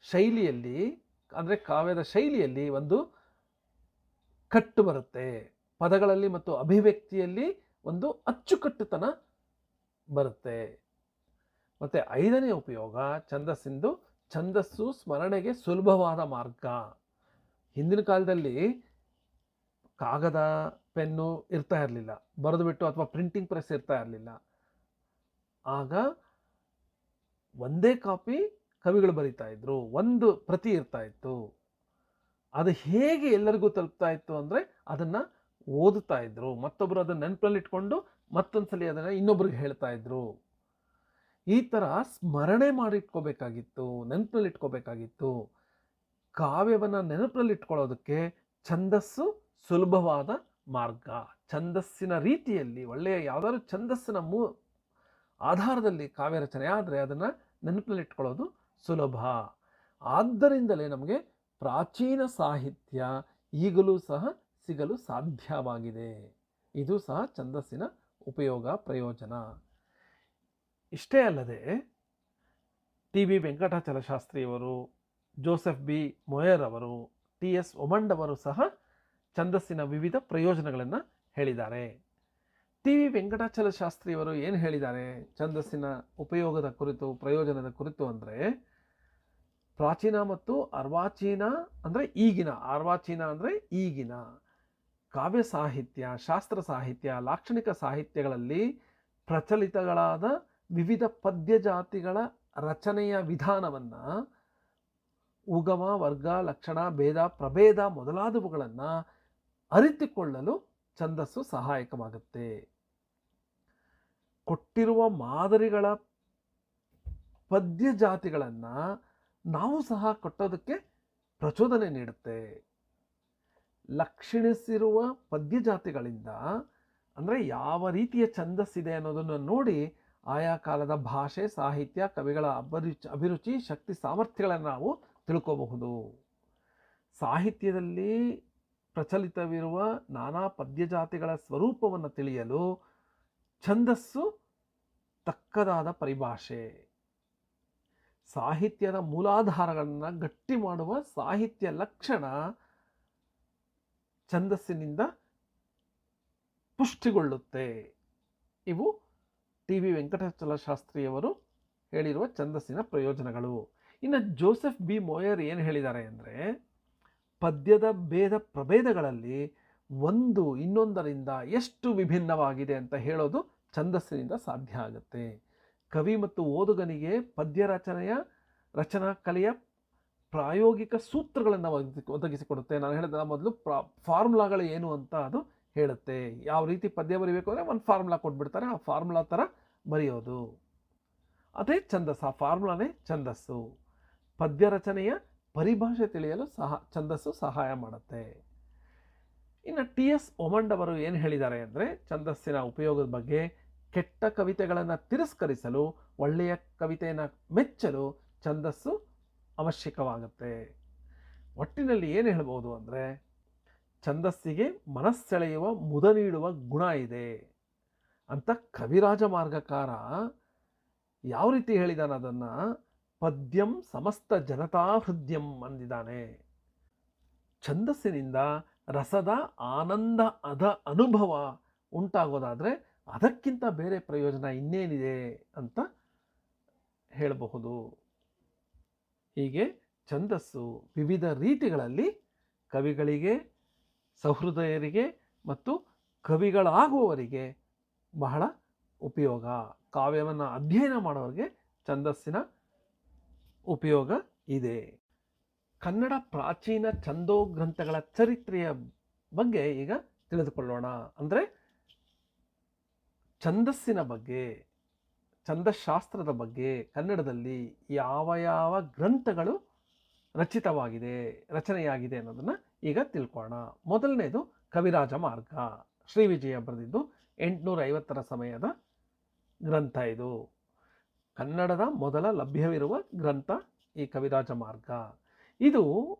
ಶೈಲಿಯಲ್ಲಿ, ಅಂದರೆ ಕಾವ್ಯದ ಶೈಲಿಯಲ್ಲಿ ಒಂದು ಕಟ್ಟು ಬರುತ್ತೆ. ಪದಗಳಲ್ಲಿ ಮತ್ತು ಅಭಿವ್ಯಕ್ತಿಯಲ್ಲಿ ಒಂದು ಅಚ್ಚುಕಟ್ಟುತನ ಬರುತ್ತೆ. ಮತ್ತು ಐದನೇ ಉಪಯೋಗ ಛಂದಸ್ಸು ಸ್ಮರಣೆಗೆ ಸುಲಭವಾದ ಮಾರ್ಗ. ಹಿಂದಿನ ಕಾಲದಲ್ಲಿ ಕಾಗದ ಪೆನ್ನು ಇರ್ತಾ ಇರಲಿಲ್ಲ, ಬರೆದು ಬಿಟ್ಟು ಅಥವಾ ಪ್ರಿಂಟಿಂಗ್ ಪ್ರೆಸ್ ಇರ್ತಾ ಇರಲಿಲ್ಲ. ಆಗ ಒಂದೇ ಕಾಪಿ ಕವಿಗಳು ಬರಿತಾ ಇದ್ರು, ಒಂದು ಪ್ರತಿ ಇರ್ತಾ ಇತ್ತು. ಅದು ಹೇಗೆ ಎಲ್ಲರಿಗೂ ತಲುಪ್ತಾ ಇತ್ತು ಅಂದರೆ ಅದನ್ನು ಓದುತ್ತಾ ಇದ್ರು, ಮತ್ತೊಬ್ಬರು ಅದನ್ನು ನೆನಪಲ್ಲಿ ಇಟ್ಕೊಂಡು ಮತ್ತೊಂದ್ಸಲಿ ಅದನ್ನು ಇನ್ನೊಬ್ರಿಗೆ ಹೇಳ್ತಾ ಇದ್ರು. ಈ ಥರ ಸ್ಮರಣೆ ಮಾಡಿಟ್ಕೋಬೇಕಾಗಿತ್ತು, ನೆನಪಲ್ಲಿ ಇಟ್ಕೋಬೇಕಾಗಿತ್ತು. ಕಾವ್ಯವನ್ನು ನೆನಪಲ್ಲಿ ಇಟ್ಕೊಳ್ಳೋದಕ್ಕೆ ಛಂದಸ್ಸು ಸುಲಭವಾದ ಮಾರ್ಗ. ಛಂದಸ್ಸಿನ ರೀತಿಯಲ್ಲಿ ಒಳ್ಳೆಯ ಯಾವುದಾದ್ರು ಛಂದಸ್ಸಿನ ಆಧಾರದಲ್ಲಿ ಕಾವ್ಯ ರಚನೆ ಆದರೆ ಅದನ್ನು ನೆನಪಲ್ಲಿ ಇಟ್ಕೊಳ್ಳೋದು ಸುಲಭ. ಆದ್ದರಿಂದಲೇ ನಮಗೆ ಪ್ರಾಚೀನ ಸಾಹಿತ್ಯ ಈಗಲೂ ಸಹ ಸಿಗಲು ಸಾಧ್ಯವಾಗಿದೆ. ಇದು ಸಹ ಛಂದಸ್ಸಿನ ಉಪಯೋಗ ಪ್ರಯೋಜನ. ಇಷ್ಟೇ ಅಲ್ಲದೆ ಟಿ ವಿ ವೆಂಕಟಾಚಲ ಶಾಸ್ತ್ರಿಯವರು, ಜೋಸೆಫ್ ಬಿ ಮೊಯರ್ ಅವರು, ಟಿ ಎಸ್ ಒಮಂಡ್ ಅವರು ಸಹ ಛಂದಸ್ಸಿನ ವಿವಿಧ ಪ್ರಯೋಜನಗಳನ್ನು ಹೇಳಿದ್ದಾರೆ. ಟಿ ವಿ ವೆಂಕಟಾಚಲ ಶಾಸ್ತ್ರಿಯವರು ಏನು ಹೇಳಿದ್ದಾರೆ ಛಂದಸ್ಸಿನ ಉಪಯೋಗದ ಕುರಿತು, ಪ್ರಯೋಜನದ ಕುರಿತು ಅಂದರೆ, ಪ್ರಾಚೀನ ಮತ್ತು ಅರ್ವಾಚೀನ ಅಂದರೆ ಈಗಿನ, ಅರ್ವಾಚೀನ ಅಂದರೆ ಈಗಿನ ಕಾವ್ಯ ಸಾಹಿತ್ಯ, ಶಾಸ್ತ್ರ ಸಾಹಿತ್ಯ, ಲಾಕ್ಷಣಿಕ ಸಾಹಿತ್ಯಗಳಲ್ಲಿ ಪ್ರಚಲಿತಗಳಾದ ವಿವಿಧ ಪದ್ಯ ಜಾತಿಗಳ ರಚನೆಯ ವಿಧಾನವನ್ನು, ಉಗಮ, ವರ್ಗ, ಲಕ್ಷಣ, ಭೇದ, ಪ್ರಭೇದ ಮೊದಲಾದವುಗಳನ್ನು ಅರಿತುಕೊಳ್ಳಲು ಛಂದಸ್ಸು ಸಹಾಯಕವಾಗುತ್ತೆ. ಕೊಟ್ಟಿರುವ ಮಾದರಿಗಳ ಪದ್ಯ ಜಾತಿಗಳನ್ನು ನಾವು ಸಹ ಕೊಟ್ಟೋದಕ್ಕೆ ಪ್ರಚೋದನೆ ನೀಡುತ್ತೆ. ಲಕ್ಷಣಿಸಿರುವ ಪದ್ಯ ಜಾತಿಗಳಿಂದ ಅಂದರೆ ಯಾವ ರೀತಿಯ ಛಂದಸ್ಸಿದೆ ಅನ್ನೋದನ್ನು ನೋಡಿ ಆಯಾ ಕಾಲದ ಭಾಷೆ, ಸಾಹಿತ್ಯ, ಕವಿಗಳ ಅಭಿರುಚಿ, ಶಕ್ತಿ, ಸಾಮರ್ಥ್ಯಗಳನ್ನು ನಾವು ತಿಳ್ಕೋಬಹುದು. ಸಾಹಿತ್ಯದಲ್ಲಿ ಪ್ರಚಲಿತವಿರುವ ನಾನಾ ಪದ್ಯ ಜಾತಿಗಳ ಸ್ವರೂಪವನ್ನು ತಿಳಿಯಲು ಛಂದಸ್ಸು ತಕ್ಕದಾದ ಪರಿಭಾಷೆ. ಸಾಹಿತ್ಯದ ಮೂಲಾಧಾರಗಳನ್ನು ಗಟ್ಟಿ ಮಾಡುವ ಸಾಹಿತ್ಯ ಲಕ್ಷಣ ಛಂದಸ್ಸಿನಿಂದ ಪುಷ್ಟಿಗೊಳ್ಳುತ್ತೆ. ಇವು ಟಿ ವಿ ವೆಂಕಟಾಚಲ ಶಾಸ್ತ್ರಿಯವರು ಹೇಳಿರುವ ಛಂದಸ್ಸಿನ ಪ್ರಯೋಜನಗಳು. ಇನ್ನು ಜೋಸೆಫ್ ಬಿ ಮೊಯರ್ ಏನು ಹೇಳಿದ್ದಾರೆ ಅಂದರೆ, ಪದ್ಯದ ಭೇದ ಪ್ರಭೇದಗಳಲ್ಲಿ ಒಂದು ಇನ್ನೊಂದರಿಂದ ಎಷ್ಟು ವಿಭಿನ್ನವಾಗಿದೆ ಅಂತ ಹೇಳೋದು ಛಂದಸ್ಸಿನಿಂದ ಸಾಧ್ಯ ಆಗುತ್ತೆ. ಕವಿ ಮತ್ತು ಓದುಗನಿಗೆ ಪದ್ಯ ರಚನಾ ಕಲೆಯ ಪ್ರಾಯೋಗಿಕ ಸೂತ್ರಗಳನ್ನು ಒದಗಿಸಿಕೊಡುತ್ತೆ. ನಾನು ಹೇಳಿದ ಮೊದಲು ಫಾರ್ಮುಲಾಗಳು ಏನು ಅಂತ ಅದು ಹೇಳುತ್ತೆ. ಯಾವ ರೀತಿ ಪದ್ಯ ಬರೀಬೇಕು ಅಂದರೆ ಒಂದು ಫಾರ್ಮುಲಾ ಕೊಟ್ಬಿಡ್ತಾರೆ, ಆ ಫಾರ್ಮುಲಾ ಥರ ಬರೆಯೋದು, ಅದೇ ಛಂದಸ್ಸು. ಆ ಫಾರ್ಮುಲಾನೇ ಛಂದಸ್ಸು. ಪದ್ಯ ರಚನೆಯ ಪರಿಭಾಷೆ ತಿಳಿಯಲು ಛಂದಸ್ಸು ಸಹಾಯ ಮಾಡುತ್ತೆ. ಇನ್ನು ಟಿ ಎಸ್ ಒಮಂಡ್ ಅವರು ಏನು ಹೇಳಿದ್ದಾರೆ ಅಂದರೆ, ಛಂದಸ್ಸಿನ ಉಪಯೋಗದ ಬಗ್ಗೆ, ಕೆಟ್ಟ ಕವಿತೆಗಳನ್ನು ತಿರಸ್ಕರಿಸಲು, ಒಳ್ಳೆಯ ಕವಿತೆಯನ್ನು ಮೆಚ್ಚಲು ಛಂದಸ್ಸು ಅವಶ್ಯಕವಾಗುತ್ತೆ. ಒಟ್ಟಿನಲ್ಲಿ ಏನು ಹೇಳ್ಬೋದು ಅಂದರೆ, ಛಂದಸ್ಸಿಗೆ ಮನಸ್ಸೆಳೆಯುವ, ಮುದ ನೀಡುವ ಗುಣ ಇದೆ ಅಂತ ಕವಿರಾಜ ಮಾರ್ಗಕಾರ ಯಾವ ರೀತಿ ಹೇಳಿದಾನೆ ಅದನ್ನು, ಪದ್ಯಂ ಸಮಸ್ತ ಜನತಾ ಹೃದಯಂ ಅಂದಿದ್ದಾನೆ. ಛಂದಸ್ಸಿನಿಂದ ರಸದ ಆನಂದ ಅನುಭವ ಉಂಟಾಗೋದಾದರೆ ಅದಕ್ಕಿಂತ ಬೇರೆ ಪ್ರಯೋಜನ ಇನ್ನೇನಿದೆ ಅಂತ ಹೇಳಬಹುದು. ಹೀಗೆ ಛಂದಸ್ಸು ವಿವಿಧ ರೀತಿಗಳಲ್ಲಿ ಕವಿಗಳಿಗೆ, ಸಹೃದಯರಿಗೆ ಮತ್ತು ಕವಿಗಳಾಗುವವರಿಗೆ ಬಹಳ ಉಪಯೋಗ. ಕಾವ್ಯವನ್ನು ಅಧ್ಯಯನ ಮಾಡೋರಿಗೆ ಛಂದಸ್ಸಿನ ಉಪಯೋಗ ಇದೆ. ಕನ್ನಡ ಪ್ರಾಚೀನ ಛಂದೋ ಗ್ರಂಥಗಳ ಚರಿತ್ರೆಯ ಬಗ್ಗೆ ಈಗ ತಿಳಿದುಕೊಳ್ಳೋಣ. ಅಂದರೆ ಛಂದಸ್ಸಿನ ಬಗ್ಗೆ, ಛಂದಶಾಸ್ತ್ರದ ಬಗ್ಗೆ ಕನ್ನಡದಲ್ಲಿ ಯಾವ ಯಾವ ಗ್ರಂಥಗಳು ರಚನೆಯಾಗಿದೆ ಅನ್ನೋದನ್ನು ಈಗ ತಿಳ್ಕೊಳ್ಳೋಣ. ಮೊದಲನೇದು ಕವಿರಾಜ ಮಾರ್ಗ, ಶ್ರೀ ವಿಜಯ ಬರೆದಿದ್ದು 850 ಸಮಯದ ಗ್ರಂಥ. ಇದು ಕನ್ನಡದ ಮೊದಲ ಲಭ್ಯವಿರುವ ಗ್ರಂಥ ಈ ಕವಿರಾಜ ಮಾರ್ಗ. ಇದು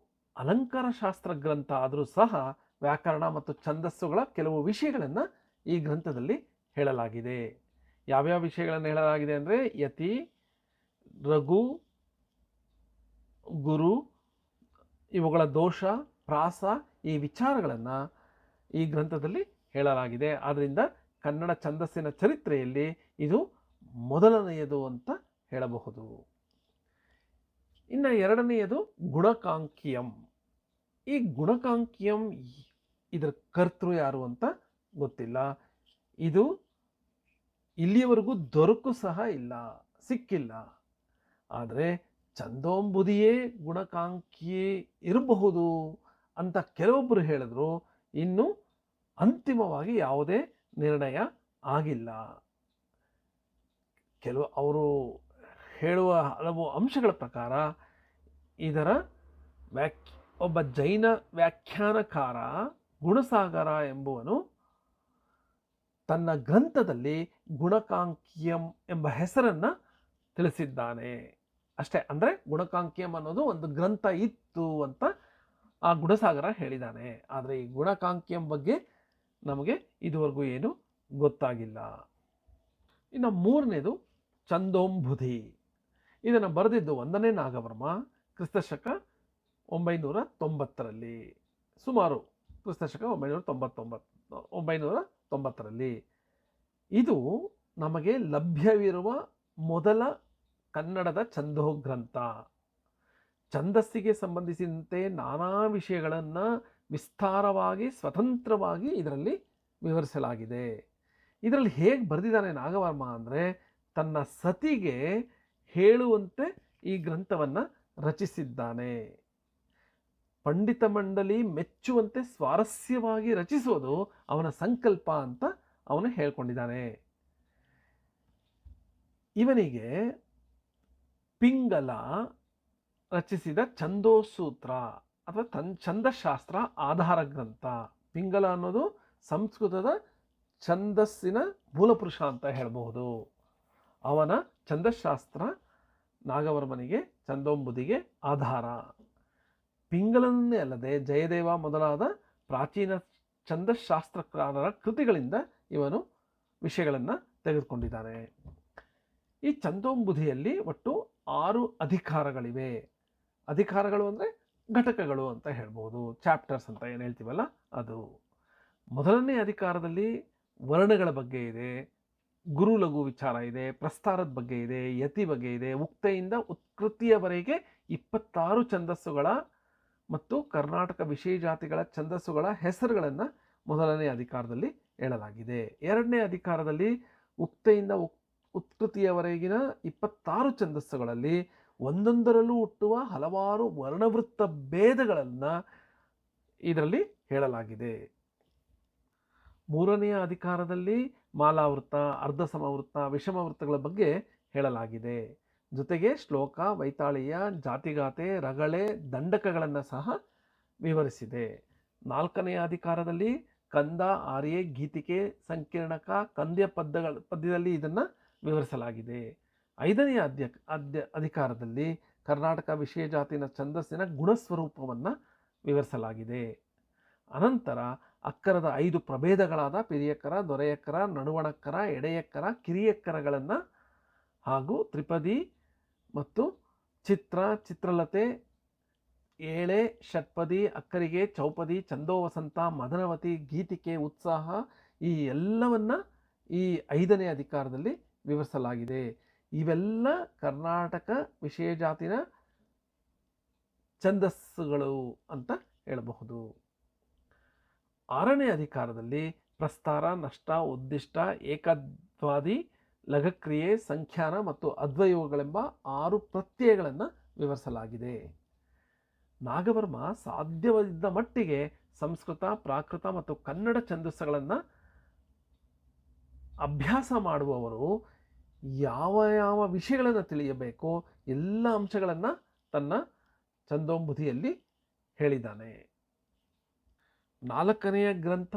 ಅಲಂಕಾರ ಶಾಸ್ತ್ರ ಗ್ರಂಥ ಆದರೂ ಸಹ ವ್ಯಾಕರಣ ಮತ್ತು ಛಂದಸ್ಸುಗಳ ಕೆಲವು ವಿಷಯಗಳನ್ನು ಈ ಗ್ರಂಥದಲ್ಲಿ ಹೇಳಲಾಗಿದೆ. ಯಾವ್ಯಾವ ವಿಷಯಗಳನ್ನು ಹೇಳಲಾಗಿದೆ ಅಂದರೆ, ಯತಿ, ರಘು, ಗುರು ಇವುಗಳ ದೋಷ, ಪ್ರಾಸ ಈ ವಿಚಾರಗಳನ್ನು ಈ ಗ್ರಂಥದಲ್ಲಿ ಹೇಳಲಾಗಿದೆ. ಆದ್ದರಿಂದ ಕನ್ನಡ ಛಂದಸ್ಸಿನ ಚರಿತ್ರೆಯಲ್ಲಿ ಇದು ಮೊದಲನೆಯದು ಅಂತ ಹೇಳಬಹುದು. ಇನ್ನು ಎರಡನೆಯದು ಗುಣಕಾಂಕಿಯಂ. ಈ ಗುಣಕಾಂಕಿಯಂ ಇದರ ಕರ್ತೃ ಯಾರು ಅಂತ ಗೊತ್ತಿಲ್ಲ. ಇದು ಇಲ್ಲಿಯವರೆಗೂ ದೊರಕು ಸಹ ಇಲ್ಲ, ಸಿಕ್ಕಿಲ್ಲ. ಆದರೆ ಛಂದೋಂಬುದಿಯೇ ಗುಣಕಾಂಕ್ಷಿಯೇ ಇರಬಹುದು ಅಂತ ಕೆಲವೊಬ್ಬರು ಹೇಳಿದ್ರು. ಇನ್ನು ಅಂತಿಮವಾಗಿ ಯಾವುದೇ ನಿರ್ಣಯ ಆಗಿಲ್ಲ. ಅವರು ಹೇಳುವ ಹಲವು ಅಂಶಗಳ ಪ್ರಕಾರ ಇದರ ಒಬ್ಬ ಜೈನ ವ್ಯಾಖ್ಯಾನಕಾರ ಗುಣಸಾಗರ ಎಂಬುವನು ತನ್ನ ಗ್ರಂಥದಲ್ಲಿ ಗುಣಕಾಂಕ್ಯಂ ಎಂಬ ಹೆಸರನ್ನು ತಿಳಿಸಿದ್ದಾನೆ ಅಷ್ಟೇ. ಅಂದರೆ ಗುಣಕಾಂಕ್ಯಂ ಅನ್ನೋದು ಒಂದು ಗ್ರಂಥ ಇತ್ತು ಅಂತ ಆ ಗುಣಸಾಗರ ಹೇಳಿದ್ದಾನೆ. ಆದರೆ ಈ ಗುಣಕಾಂಕ್ಯಂ ಬಗ್ಗೆ ನಮಗೆ ಇದುವರೆಗೂ ಏನು ಗೊತ್ತಾಗಿಲ್ಲ. ಇನ್ನು ಮೂರನೇದು ಛಂದೋಂಬುಧಿ. ಇದನ್ನು ಬರೆದಿದ್ದು 1ನೇ ನಾಗವರ್ಮ ಕ್ರಿಸ್ತಶಕ 990ರಲ್ಲಿ, ಸುಮಾರು ಕ್ರಿಸ್ತಶಕ 990ರಲ್ಲಿ. ಇದು ನಮಗೆ ಲಭ್ಯವಿರುವ ಮೊದಲ ಕನ್ನಡದ ಛಂದೋ ಗ್ರಂಥ. ಛಂದಸ್ಸಿಗೆ ಸಂಬಂಧಿಸಿದಂತೆ ನಾನಾ ವಿಷಯಗಳನ್ನು ವಿಸ್ತಾರವಾಗಿ ಸ್ವತಂತ್ರವಾಗಿ ಇದರಲ್ಲಿ ವಿವರಿಸಲಾಗಿದೆ. ಇದರಲ್ಲಿ ಹೇಗೆ ಬರೆದಿದ್ದಾನೆ ನಾಗವರ್ಮ ಅಂದರೆ, ತನ್ನ ಸತಿಗೆ ಹೇಳುವಂತೆ ಈ ಗ್ರಂಥವನ್ನು ರಚಿಸಿದ್ದಾನೆ. ಪಂಡಿತ ಮಂಡಲಿ ಮೆಚ್ಚುವಂತೆ ಸ್ವಾರಸ್ಯವಾಗಿ ರಚಿಸೋದು ಅವನ ಸಂಕಲ್ಪ ಅಂತ ಅವನು ಹೇಳ್ಕೊಂಡಿದ್ದಾನೆ. ಇವನಿಗೆ ಪಿಂಗಲ ರಚಿಸಿದ ಛಂದೋಸೂತ್ರ ಅಥವಾ ಛಂದಶಾಸ್ತ್ರ ಆಧಾರ ಗ್ರಂಥ. ಪಿಂಗಲ ಅನ್ನೋದು ಸಂಸ್ಕೃತದ ಛಂದಸ್ಸಿನ ಮೂಲಪುರುಷ ಅಂತ ಹೇಳಬಹುದು. ಅವನ ಛಂದಶಾಸ್ತ್ರ ನಾಗವರ್ಮನಿಗೆ ಛಂದೋಂಬುದಿಗೆ ಆಧಾರ. ಪಿಂಗಲನ್ನೇ ಅಲ್ಲದೆ ಜಯದೇವ ಮೊದಲಾದ ಪ್ರಾಚೀನ ಛಂದಶಾಸ್ತ್ರಕಾರರ ಕೃತಿಗಳಿಂದ ಇವನು ವಿಷಯಗಳನ್ನು ತೆಗೆದುಕೊಂಡಿದ್ದಾನೆ. ಈ ಛಂದೋಂಬುದಿಯಲ್ಲಿ ಒಟ್ಟು 6 ಅಧಿಕಾರಗಳಿವೆ. ಅಧಿಕಾರಗಳು ಅಂದರೆ ಘಟಕಗಳು ಅಂತ ಹೇಳ್ಬೋದು, ಚಾಪ್ಟರ್ಸ್ ಅಂತ ಏನು ಹೇಳ್ತೀವಲ್ಲ ಅದು. ಮೊದಲನೇ ಅಧಿಕಾರದಲ್ಲಿ ವರ್ಣಗಳ ಬಗ್ಗೆ ಇದೆ, ಗುರು ಲಘು ವಿಚಾರ ಇದೆ, ಪ್ರಸ್ತಾರದ ಬಗ್ಗೆ ಇದೆ, ಯತಿ ಬಗ್ಗೆ ಇದೆ. ಉಕ್ತೆಯಿಂದ ಉತ್ಕೃತಿಯವರೆಗೆ 26 ಛಂದಸ್ಸುಗಳ ಮತ್ತು ಕರ್ನಾಟಕ ವಿಷಯ ಜಾತಿಗಳ ಛಂದಸ್ಸುಗಳ ಹೆಸರುಗಳನ್ನು ಮೊದಲನೇ ಅಧಿಕಾರದಲ್ಲಿ ಹೇಳಲಾಗಿದೆ. ಎರಡನೇ ಅಧಿಕಾರದಲ್ಲಿ ಉಕ್ತೆಯಿಂದ ಉತ್ಕೃತಿಯವರೆಗಿನ 26 ಛಂದಸ್ಸುಗಳಲ್ಲಿ ಒಂದೊಂದರಲ್ಲೂ ಹುಟ್ಟುವ ಹಲವಾರು ವರ್ಣವೃತ್ತ ಭೇದಗಳನ್ನು ಇದರಲ್ಲಿ ಹೇಳಲಾಗಿದೆ. ಮೂರನೆಯ ಅಧಿಕಾರದಲ್ಲಿ ಮಾಲಾವೃತ್ತ, ಅರ್ಧ ಸಮವೃತ್ತ, ವಿಷಮವೃತ್ತಗಳ ಬಗ್ಗೆ ಹೇಳಲಾಗಿದೆ. ಜೊತೆಗೆ ಶ್ಲೋಕ, ವೈತಾಳೀಯ, ಜಾತಿಗಾತೆ, ರಗಳೆ, ದಂಡಕಗಳನ್ನು ಸಹ ವಿವರಿಸಿದೆ. ನಾಲ್ಕನೆಯ ಅಧಿಕಾರದಲ್ಲಿ ಕಂದ, ಆರ್ಯೆ, ಗೀತಿಕೆ, ಸಂಕೀರ್ಣಕ, ಕಂದ್ಯ ಪದ್ಯದಲ್ಲಿ ಇದನ್ನು ವಿವರಿಸಲಾಗಿದೆ. ಐದನೆಯ ಅಧಿಕಾರದಲ್ಲಿ ಕರ್ನಾಟಕ ವಿಷಯ ಜಾತಿನ ಛಂದಸ್ಸಿನ ಗುಣಸ್ವರೂಪವನ್ನು ವಿವರಿಸಲಾಗಿದೆ. ಅನಂತರ ಅಕ್ಕರದ 5 ಪ್ರಭೇದಗಳಾದ ಪಿರಿಯಕ್ಕರ, ದೊರೆಯಕ್ಕರ, ನಡುವಣಕ್ಕರ, ಎಡೆಯಕ್ಕರ, ಕಿರಿಯಕ್ಕರಗಳನ್ನು ಹಾಗೂ ತ್ರಿಪದಿ ಮತ್ತು ಚಿತ್ರ, ಚಿತ್ರಲತೆ, ಏಳೆ, ಷಟ್ಪದಿ, ಅಕ್ಕರಿಗೆ, ಚೌಪದಿ, ಛಂದೋವಸಂತ, ಮದನವತಿ, ಗೀತಿಕೆ, ಉತ್ಸಾಹ ಈ ಎಲ್ಲವನ್ನ ಈ 5ನೇ ಅಧಿಕಾರದಲ್ಲಿ ವಿವರಿಸಲಾಗಿದೆ. ಇವೆಲ್ಲ ಕರ್ನಾಟಕ ವಿಷಯ ಜಾತಿನ ಛಂದಸ್ಸುಗಳು ಅಂತ ಹೇಳಬಹುದು. 6ನೇ ಅಧಿಕಾರದಲ್ಲಿ ಪ್ರಸ್ತಾರ, ನಷ್ಟ, ಉದ್ದಿಷ್ಟ, ಏಕದ್ವಾದಿ, ಲಘಕ್ರಿಯೆ, ಸಂಖ್ಯಾನ ಮತ್ತು ಅದ್ವಯಗಳೆಂಬ 6 ಪ್ರತ್ಯಯಗಳನ್ನು ವಿವರಿಸಲಾಗಿದೆ. ನಾಗವರ್ಮ ಸಾಧ್ಯವಿದ್ದ ಮಟ್ಟಿಗೆ ಸಂಸ್ಕೃತ, ಪ್ರಾಕೃತ ಮತ್ತು ಕನ್ನಡ ಛಂದಸ್ಸುಗಳನ್ನು ಅಭ್ಯಾಸ ಮಾಡುವವರು ಯಾವ ಯಾವ ವಿಷಯಗಳನ್ನು ತಿಳಿಯಬೇಕೋ ಎಲ್ಲ ಅಂಶಗಳನ್ನು ತನ್ನ ಛಂದೋಂಬುದಿಯಲ್ಲಿ ಹೇಳಿದ್ದಾನೆ. 4ನೆಯ ಗ್ರಂಥ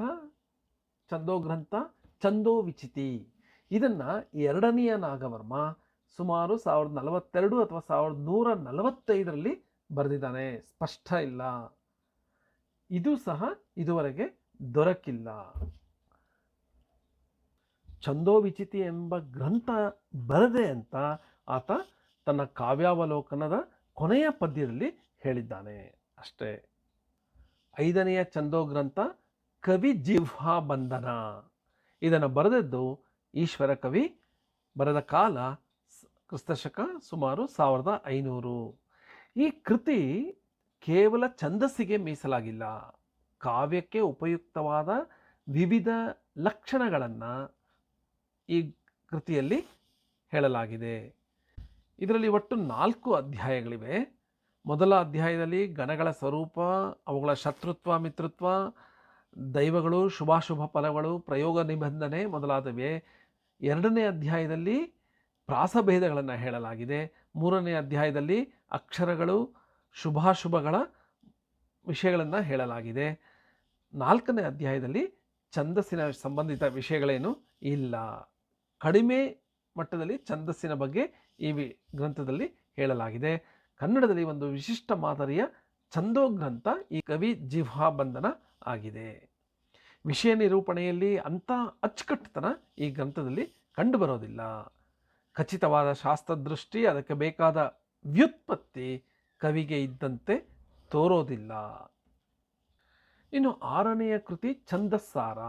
ಛಂದೋ ಗ್ರಂಥ ಛಂದೋ ವಿಚಿತಿ. ಇದನ್ನು 2ನೆಯ ನಾಗವರ್ಮ ಸುಮಾರು 1042 ಅಥವಾ 1145ರಲ್ಲಿ ಬರೆದಿದ್ದಾನೆ. ಸ್ಪಷ್ಟ ಇಲ್ಲ, ಇದು ಸಹ ಇದುವರೆಗೆ ದೊರಕಿಲ್ಲ. ಛಂದೋ ವಿಚಿತಿ ಎಂಬ ಗ್ರಂಥ ಬರದೆ ಅಂತ ಆತ ತನ್ನ ಕಾವ್ಯಾವಲೋಕನದ ಕೊನೆಯ ಪದ್ಯದಲ್ಲಿ ಹೇಳಿದ್ದಾನೆ ಅಷ್ಟೇ. 5ನೆಯ ಛಂದೋ ಗ್ರಂಥ ಕವಿ ಜಿಹ್ವಾ ಬಂಧನ. ಇದನ್ನು ಬರೆದದ್ದು ಈಶ್ವರ ಕವಿ. ಬರೆದ ಕಾಲ ಕ್ರಿಸ್ತಶಕ ಸುಮಾರು 1500. ಈ ಕೃತಿ ಕೇವಲ ಛಂದಸ್ಸಿಗೆ ಮೀಸಲಾಗಿಲ್ಲ, ಕಾವ್ಯಕ್ಕೆ ಉಪಯುಕ್ತವಾದ ವಿವಿಧ ಲಕ್ಷಣಗಳನ್ನು ಈ ಕೃತಿಯಲ್ಲಿ ಹೇಳಲಾಗಿದೆ. ಇದರಲ್ಲಿ ಒಟ್ಟು 4 ಅಧ್ಯಾಯಗಳಿವೆ. ಮೊದಲ ಅಧ್ಯಾಯದಲ್ಲಿ ಗಣಗಳ ಸ್ವರೂಪ, ಅವುಗಳ ಶತ್ರುತ್ವ, ಮಿತ್ರತ್ವ, ದೈವಗಳು, ಶುಭಾಶುಭ ಫಲಗಳು, ಪ್ರಯೋಗ ನಿಬಂಧನೆ ಮೊದಲಾದವೆ. 2ನೇ ಅಧ್ಯಾಯದಲ್ಲಿ ಪ್ರಾಸಭೇದಗಳನ್ನು ಹೇಳಲಾಗಿದೆ. 3ನೇ ಅಧ್ಯಾಯದಲ್ಲಿ ಅಕ್ಷರಗಳು, ಶುಭಾಶುಭಗಳ ವಿಷಯಗಳನ್ನು ಹೇಳಲಾಗಿದೆ. 4ನೇ ಅಧ್ಯಾಯದಲ್ಲಿ ಛಂದಸ್ಸಿನ ಸಂಬಂಧಿತ ವಿಷಯಗಳೇನು ಇಲ್ಲ. ಕಡಿಮೆ ಮಟ್ಟದಲ್ಲಿ ಛಂದಸ್ಸಿನ ಬಗ್ಗೆ ಈ ಗ್ರಂಥದಲ್ಲಿ ಹೇಳಲಾಗಿದೆ. ಕನ್ನಡದಲ್ಲಿ ಒಂದು ವಿಶಿಷ್ಟ ಮಾದರಿಯ ಛಂದೋಗ್ರಂಥ ಈ ಕವಿ ಜಿಹ್ವಾಬಂಧನ ಆಗಿದೆ. ವಿಷಯ ನಿರೂಪಣೆಯಲ್ಲಿ ಅಂಥ ಅಚ್ಚುಕಟ್ಟುತನ ಈ ಗ್ರಂಥದಲ್ಲಿ ಕಂಡುಬರೋದಿಲ್ಲ. ಖಚಿತವಾದ ಶಾಸ್ತ್ರದೃಷ್ಟಿ, ಅದಕ್ಕೆ ಬೇಕಾದ ವ್ಯುತ್ಪತ್ತಿ ಕವಿಗೆ ಇದ್ದಂತೆ ತೋರೋದಿಲ್ಲ. ಇನ್ನು 6ನೆಯ ಕೃತಿ ಛಂದಸ್ಸಾರ.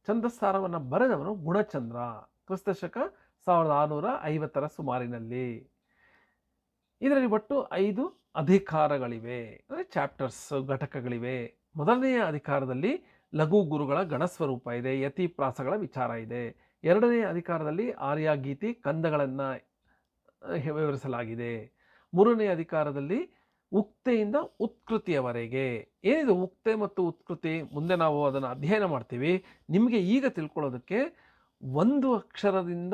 ಛಂದಸ್ಸಾರವನ್ನು ಬರೆದವನು ಗುಣಚಂದ್ರ, ಕ್ರಿಸ್ತಶಕ 1650 ಸುಮಾರಿನಲ್ಲಿ. ಇದರಲ್ಲಿ ಒಟ್ಟು 5 ಅಧಿಕಾರಗಳಿವೆ, ಅಂದರೆ ಚಾಪ್ಟರ್ಸ್, ಘಟಕಗಳಿವೆ. ಮೊದಲನೆಯ ಅಧಿಕಾರದಲ್ಲಿ ಲಘು ಗುರುಗಳ ಗಣಸ್ವರೂಪ ಇದೆ, ಯತಿ ಪ್ರಾಸಗಳ ವಿಚಾರ ಇದೆ. 2ನೇ ಅಧಿಕಾರದಲ್ಲಿ ಆರ್ಯ ಗೀತಿ ಕಂದಗಳನ್ನು ವಿವರಿಸಲಾಗಿದೆ. 3ನೇ ಅಧಿಕಾರದಲ್ಲಿ ಉಕ್ತೆಯಿಂದ ಉತ್ಕೃತಿಯವರೆಗೆ. ಏನಿದು ಉಕ್ತೆ ಮತ್ತು ಉತ್ಕೃತಿ? ಮುಂದೆ ನಾವು ಅದನ್ನು ಅಧ್ಯಯನ ಮಾಡ್ತೀವಿ. ನಿಮಗೆ ಈಗ ತಿಳ್ಕೊಳ್ಳೋದಕ್ಕೆ, ಒಂದು ಅಕ್ಷರದಿಂದ,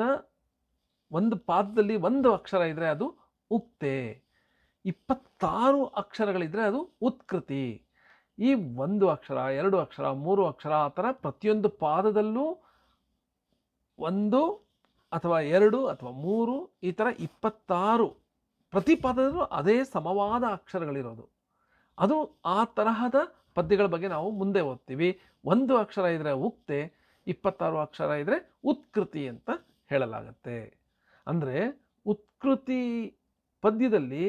ಒಂದು ಪಾದದಲ್ಲಿ ಒಂದು ಅಕ್ಷರ ಇದ್ದರೆ ಅದು ಉಕ್ತೆ, 26 ಅಕ್ಷರಗಳಿದ್ದರೆ ಅದು ಉತ್ಕೃತಿ. ಈ 1 ಅಕ್ಷರ, 2 ಅಕ್ಷರ, 3 ಅಕ್ಷರ, ಆ ಥರ ಪ್ರತಿಯೊಂದು ಪಾದದಲ್ಲೂ 1 ಅಥವಾ 2 ಅಥವಾ 3 ಈ ಥರ 26 ಪ್ರತಿ ಪಾದದಲ್ಲೂ ಅದೇ ಸಮವಾದ ಅಕ್ಷರಗಳಿರೋದು. ಅದು ಆ ತರಹದ ಪದ್ಯಗಳ ಬಗ್ಗೆ ನಾವು ಮುಂದೆ ಓದ್ತೀವಿ. 1 ಅಕ್ಷರ ಇದ್ದರೆ ಉಕ್ತೆ, 26 ಅಕ್ಷರ ಇದ್ದರೆ ಉತ್ಕೃತಿ ಅಂತ ಹೇಳಲಾಗತ್ತೆ. ಅಂದರೆ ಉತ್ಕೃತಿ ಪದ್ಯದಲ್ಲಿ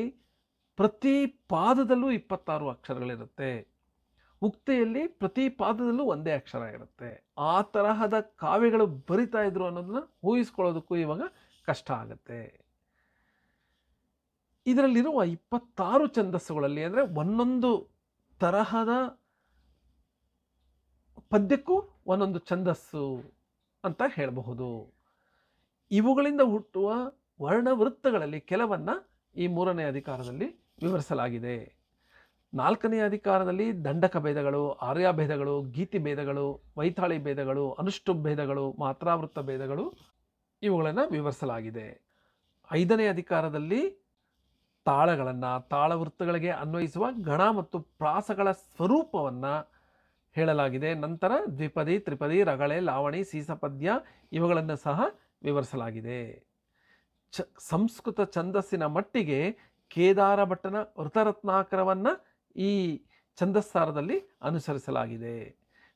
ಪ್ರತಿ ಪಾದದಲ್ಲೂ 26 ಅಕ್ಷರಗಳಿರುತ್ತೆ. ಉಕ್ತೆಯಲ್ಲಿ ಪ್ರತಿ ಪಾದದಲ್ಲೂ ಒಂದೇ ಅಕ್ಷರ ಇರುತ್ತೆ. ಆ ತರಹದ ಕಾವ್ಯಗಳು ಬರಿತಾ ಇದ್ರು ಅನ್ನೋದನ್ನ ಊಹಿಸ್ಕೊಳ್ಳೋದಕ್ಕೂ ಇವಾಗ ಕಷ್ಟ ಆಗುತ್ತೆ. ಇದರಲ್ಲಿರುವ 26 ಛಂದಸ್ಸುಗಳಲ್ಲಿ, ಅಂದರೆ ಒಂದೊಂದು ತರಹದ ಪದ್ಯಕ್ಕೂ ಒಂದೊಂದು ಛಂದಸ್ಸು ಅಂತ ಹೇಳಬಹುದು. ಇವುಗಳಿಂದ ಹುಟ್ಟುವ ವರ್ಣವೃತ್ತಗಳಲ್ಲಿ ಕೆಲವನ್ನ ಈ 3ನೇ ಅಧಿಕಾರದಲ್ಲಿ ವಿವರಿಸಲಾಗಿದೆ. 4ನೇ ಅಧಿಕಾರದಲ್ಲಿ ದಂಡಕ ಭೇದಗಳು, ಆರ್ಯ ಭೇದಗಳು, ಗೀತಿ ಭೇದಗಳು, ವೈತಾಳಿ ಭೇದಗಳು, ಅನುಷ್ಠುಪ್ ಭೇದಗಳು, ಮಾತ್ರಾವೃತ್ತ ಭೇದಗಳು ಇವುಗಳನ್ನು ವಿವರಿಸಲಾಗಿದೆ. 5ನೇ ಅಧಿಕಾರದಲ್ಲಿ ತಾಳಗಳನ್ನು, ತಾಳವೃತ್ತಗಳಿಗೆ ಅನ್ವಯಿಸುವ ಗಣ ಮತ್ತು ಪ್ರಾಸಗಳ ಸ್ವರೂಪವನ್ನು ಹೇಳಲಾಗಿದೆ. ನಂತರ ದ್ವಿಪದಿ, ತ್ರಿಪದಿ, ರಗಳೆ, ಲಾವಣಿ, ಸೀಸಪದ್ಯ ಇವುಗಳನ್ನು ಸಹ ವಿವರಿಸಲಾಗಿದೆ. ಸಂಸ್ಕೃತ ಛಂದಸ್ಸಿನ ಮಟ್ಟಿಗೆ ಕೇದಾರ ಭಟ್ಟನ ವೃತರತ್ನಾಕರವನ್ನು ಈ ಛಂದಸ್ಸಾರದಲ್ಲಿ ಅನುಸರಿಸಲಾಗಿದೆ.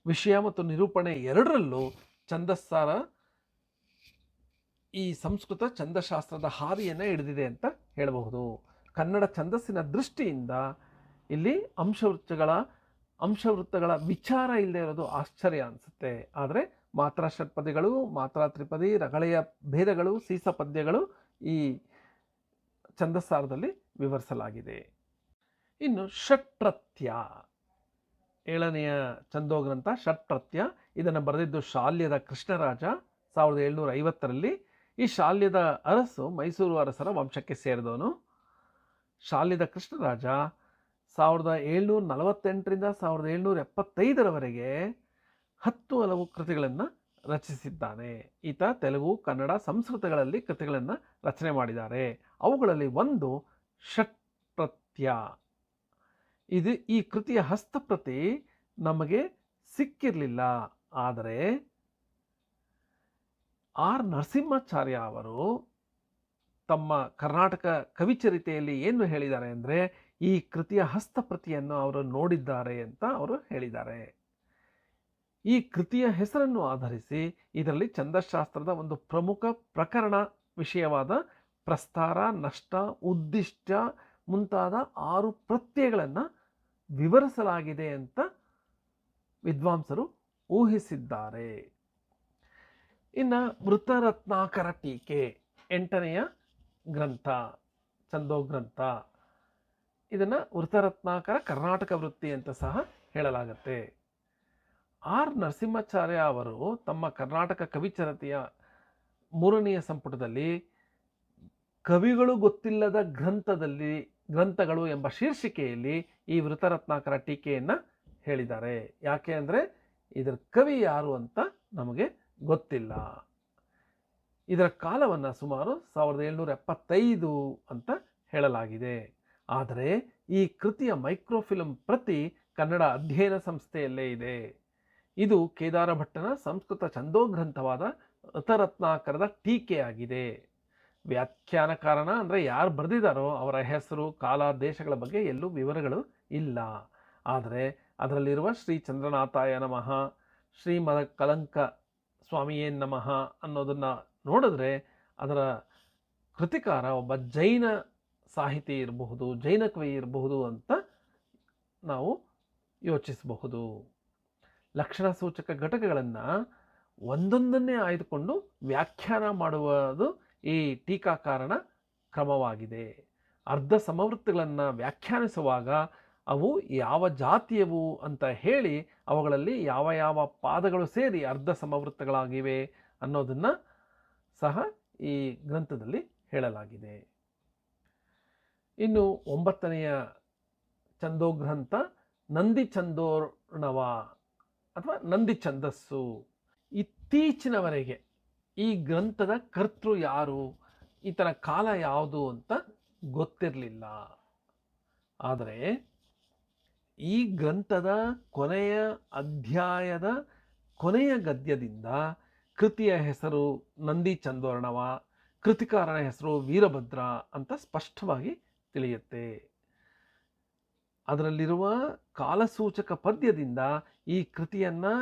ವಿಷಯ ಮತ್ತು ನಿರೂಪಣೆ ಎರಡರಲ್ಲೂ ಛಂದಸ್ಸಾರ ಈ ಸಂಸ್ಕೃತ ಛಂದಶಾಸ್ತ್ರದ ಹಾದಿಯನ್ನು ಹಿಡಿದಿದೆ ಅಂತ ಹೇಳಬಹುದು. ಕನ್ನಡ ಛಂದಸ್ಸಿನ ದೃಷ್ಟಿಯಿಂದ ಇಲ್ಲಿ ಅಂಶವೃತ್ತಗಳ ವಿಚಾರ ಇಲ್ಲದೆ ಇರೋದು ಆಶ್ಚರ್ಯ ಅನಿಸುತ್ತೆ. ಆದರೆ ಮಾತ್ರ ಷಟ್ಪದಿಗಳು, ಮಾತ್ರ ತ್ರಿಪದಿ, ರಗಳೆಯ ಭೇದಗಳು, ಸೀಸ ಪದ್ಯಗಳು ಈ ಛಂದಸ್ಸಾರದಲ್ಲಿ ವಿವರಿಸಲಾಗಿದೆ. ಇನ್ನು ಷಟ್ಪ್ರತ್ಯ, 7ನೆಯ ಛಂದೋಗ್ರಂಥ ಷಟ್ಪ್ರತ್ಯ. ಇದನ್ನು ಬರೆದಿದ್ದು ಶಾಲ್ಯದ ಕೃಷ್ಣರಾಜ 1750ರಲ್ಲಿ. ಈ ಶಾಲ್ಯದ ಅರಸು ಮೈಸೂರು ಅರಸರ ವಂಶಕ್ಕೆ ಸೇರಿದವನು. ಶಾಲ್ಯದ ಕೃಷ್ಣರಾಜ 1748ರಿಂದ 1775ರವರೆಗೆ 10 ಹಲವು ಕೃತಿಗಳನ್ನು ರಚಿಸಿದ್ದಾನೆ. ಈತ ತೆಲುಗು, ಕನ್ನಡ, ಸಂಸ್ಕೃತಗಳಲ್ಲಿ ಕೃತಿಗಳನ್ನು ರಚನೆ ಮಾಡಿದ್ದಾರೆ. ಅವುಗಳಲ್ಲಿ ಒಂದು ಷಟ್ಪ್ರತ್ಯ. ಈ ಕೃತಿಯ ಹಸ್ತಪ್ರತಿ ನಮಗೆ ಸಿಕ್ಕಿರಲಿಲ್ಲ. ಆದರೆ ಆರ್ ನರಸಿಂಹಾಚಾರ್ಯ ಅವರು ತಮ್ಮ ಕರ್ನಾಟಕ ಕವಿಚರಿತೆಯಲ್ಲಿ ಏನು ಹೇಳಿದ್ದಾರೆ ಅಂದರೆ, ಈ ಕೃತಿಯ ಹಸ್ತಪ್ರತಿಯನ್ನು ಅವರು ನೋಡಿದ್ದಾರೆ ಅಂತ ಅವರು ಹೇಳಿದ್ದಾರೆ. ಈ ಕೃತಿಯ ಹೆಸರನ್ನು ಆಧರಿಸಿ ಇದರಲ್ಲಿ ಛಂದಶಾಸ್ತ್ರದ ಒಂದು ಪ್ರಮುಖ ಪ್ರಕರಣ ವಿಷಯವಾದ ಪ್ರಸ್ತಾರ, ನಷ್ಟ, ಉದ್ದಿಷ್ಟ ಮುಂತಾದ 6 ಪ್ರತ್ಯಯಗಳನ್ನು ವಿವರಿಸಲಾಗಿದೆ ಅಂತ ವಿದ್ವಾಂಸರು ಊಹಿಸಿದ್ದಾರೆ. ಇನ್ನು ವೃತರತ್ನಾಕರ ಟೀಕೆ 8ನೆಯ ಗ್ರಂಥ, ಛಂದೋಗ್ರಂಥ. ಇದನ್ನು ವೃತರತ್ನಾಕರ ಕರ್ನಾಟಕ ವೃತ್ತಿ ಅಂತ ಸಹ ಹೇಳಲಾಗತ್ತೆ. ಆರ್ ನರಸಿಂಹಾಚಾರ್ಯ ಅವರು ತಮ್ಮ ಕರ್ನಾಟಕ ಕವಿಚರತೆಯ 3ನೆಯ ಸಂಪುಟದಲ್ಲಿ ಕವಿಗಳು ಗೊತ್ತಿಲ್ಲದ ಗ್ರಂಥಗಳು ಎಂಬ ಶೀರ್ಷಿಕೆಯಲ್ಲಿ ಈ ವೃತ್ತರತ್ನಾಕರ ಟೀಕೆಯನ್ನು ಹೇಳಿದ್ದಾರೆ. ಯಾಕೆ ಅಂದರೆ ಇದರ ಕವಿ ಯಾರು ಅಂತ ನಮಗೆ ಗೊತ್ತಿಲ್ಲ. ಇದರ ಕಾಲವನ್ನು ಸುಮಾರು 1775 ಅಂತ ಹೇಳಲಾಗಿದೆ. ಆದರೆ ಈ ಕೃತಿಯ ಮೈಕ್ರೋಫಿಲ್ಮ್ ಪ್ರತಿ ಕನ್ನಡ ಅಧ್ಯಯನ ಸಂಸ್ಥೆಯಲ್ಲೇ ಇದೆ. ಇದು ಕೇದಾರ ಭಟ್ಟನ ಸಂಸ್ಕೃತ ಛಂದೋಗ್ರಂಥವಾದ ವೃತ್ತರತ್ನಾಕರದ ಟೀಕೆಯಾಗಿದೆ. ವ್ಯಾಖ್ಯಾನಕಾರನ ಅಂದರೆ ಯಾರು ಬರೆದಿದ್ದಾರೋ ಅವರ ಹೆಸರು, ಕಾಲ, ದೇಶಗಳ ಬಗ್ಗೆ ಎಲ್ಲೂ ವಿವರಗಳು ಇಲ್ಲ. ಆದರೆ ಅದರಲ್ಲಿರುವ ಶ್ರೀ ಚಂದ್ರನಾಥಾಯ ನಮಃ, ಶ್ರೀಮದ ಕಲಂಕ ಸ್ವಾಮಿಯೇ ನಮಃ ಅನ್ನೋದನ್ನು ನೋಡಿದ್ರೆ ಅದರ ಕೃತಿಕಾರ ಒಬ್ಬ ಜೈನ ಸಾಹಿತಿ ಇರಬಹುದು, ಜೈನ ಕವಿ ಇರಬಹುದು ಅಂತ ನಾವು ಯೋಚಿಸಬಹುದು. ಲಕ್ಷಣ ಸೂಚಕ ಘಟಕಗಳನ್ನು ಒಂದೊಂದನ್ನೇ ಆಯ್ದುಕೊಂಡು ವ್ಯಾಖ್ಯಾನ ಮಾಡುವುದು ಈ ಟೀಕಾಕಾರನ ಕ್ರಮವಾಗಿದೆ. ಅರ್ಧ ಸಮವೃತ್ತಗಳನ್ನು ವ್ಯಾಖ್ಯಾನಿಸುವಾಗ ಅವು ಯಾವ ಜಾತಿಯವು ಅಂತ ಹೇಳಿ ಅವುಗಳಲ್ಲಿ ಯಾವ ಯಾವ ಪಾದಗಳು ಸೇರಿ ಅರ್ಧ ಸಮವೃತ್ತಗಳಾಗಿವೆ ಅನ್ನೋದನ್ನು ಸಹ ಈ ಗ್ರಂಥದಲ್ಲಿ ಹೇಳಲಾಗಿದೆ. ಇನ್ನು 9ನೆಯ ಛಂದೋಗ್ರಂಥ ನಂದಿ ಛಂದೋರ್ಣವ ಅಥವಾ ನಂದಿ ಛಂದಸ್ಸು. ಇತ್ತೀಚಿನವರೆಗೆ ಈ ಗ್ರಂಥದ ಕರ್ತೃ ಯಾರು, ಈತನ ಕಾಲ ಯಾವುದು ಅಂತ ಗೊತ್ತಿರಲಿಲ್ಲ. ಆದರೆ ಈ ಗ್ರಂಥದ ಕೊನೆಯ ಅಧ್ಯಾಯದ ಕೊನೆಯ ಗದ್ಯದಿಂದ ಕೃತಿಯ ಹೆಸರು ನಂದಿ ಛಂದೋರ್ಣವ, ಕೃತಿಕಾರನ ಹೆಸರು ವೀರಭದ್ರ ಅಂತ ಸ್ಪಷ್ಟವಾಗಿ ತಿಳಿಯುತ್ತೆ. ಅದರಲ್ಲಿರುವ ಕಾಲಸೂಚಕ ಪದ್ಯದಿಂದ ಈ ಕೃತಿಯನ್ನು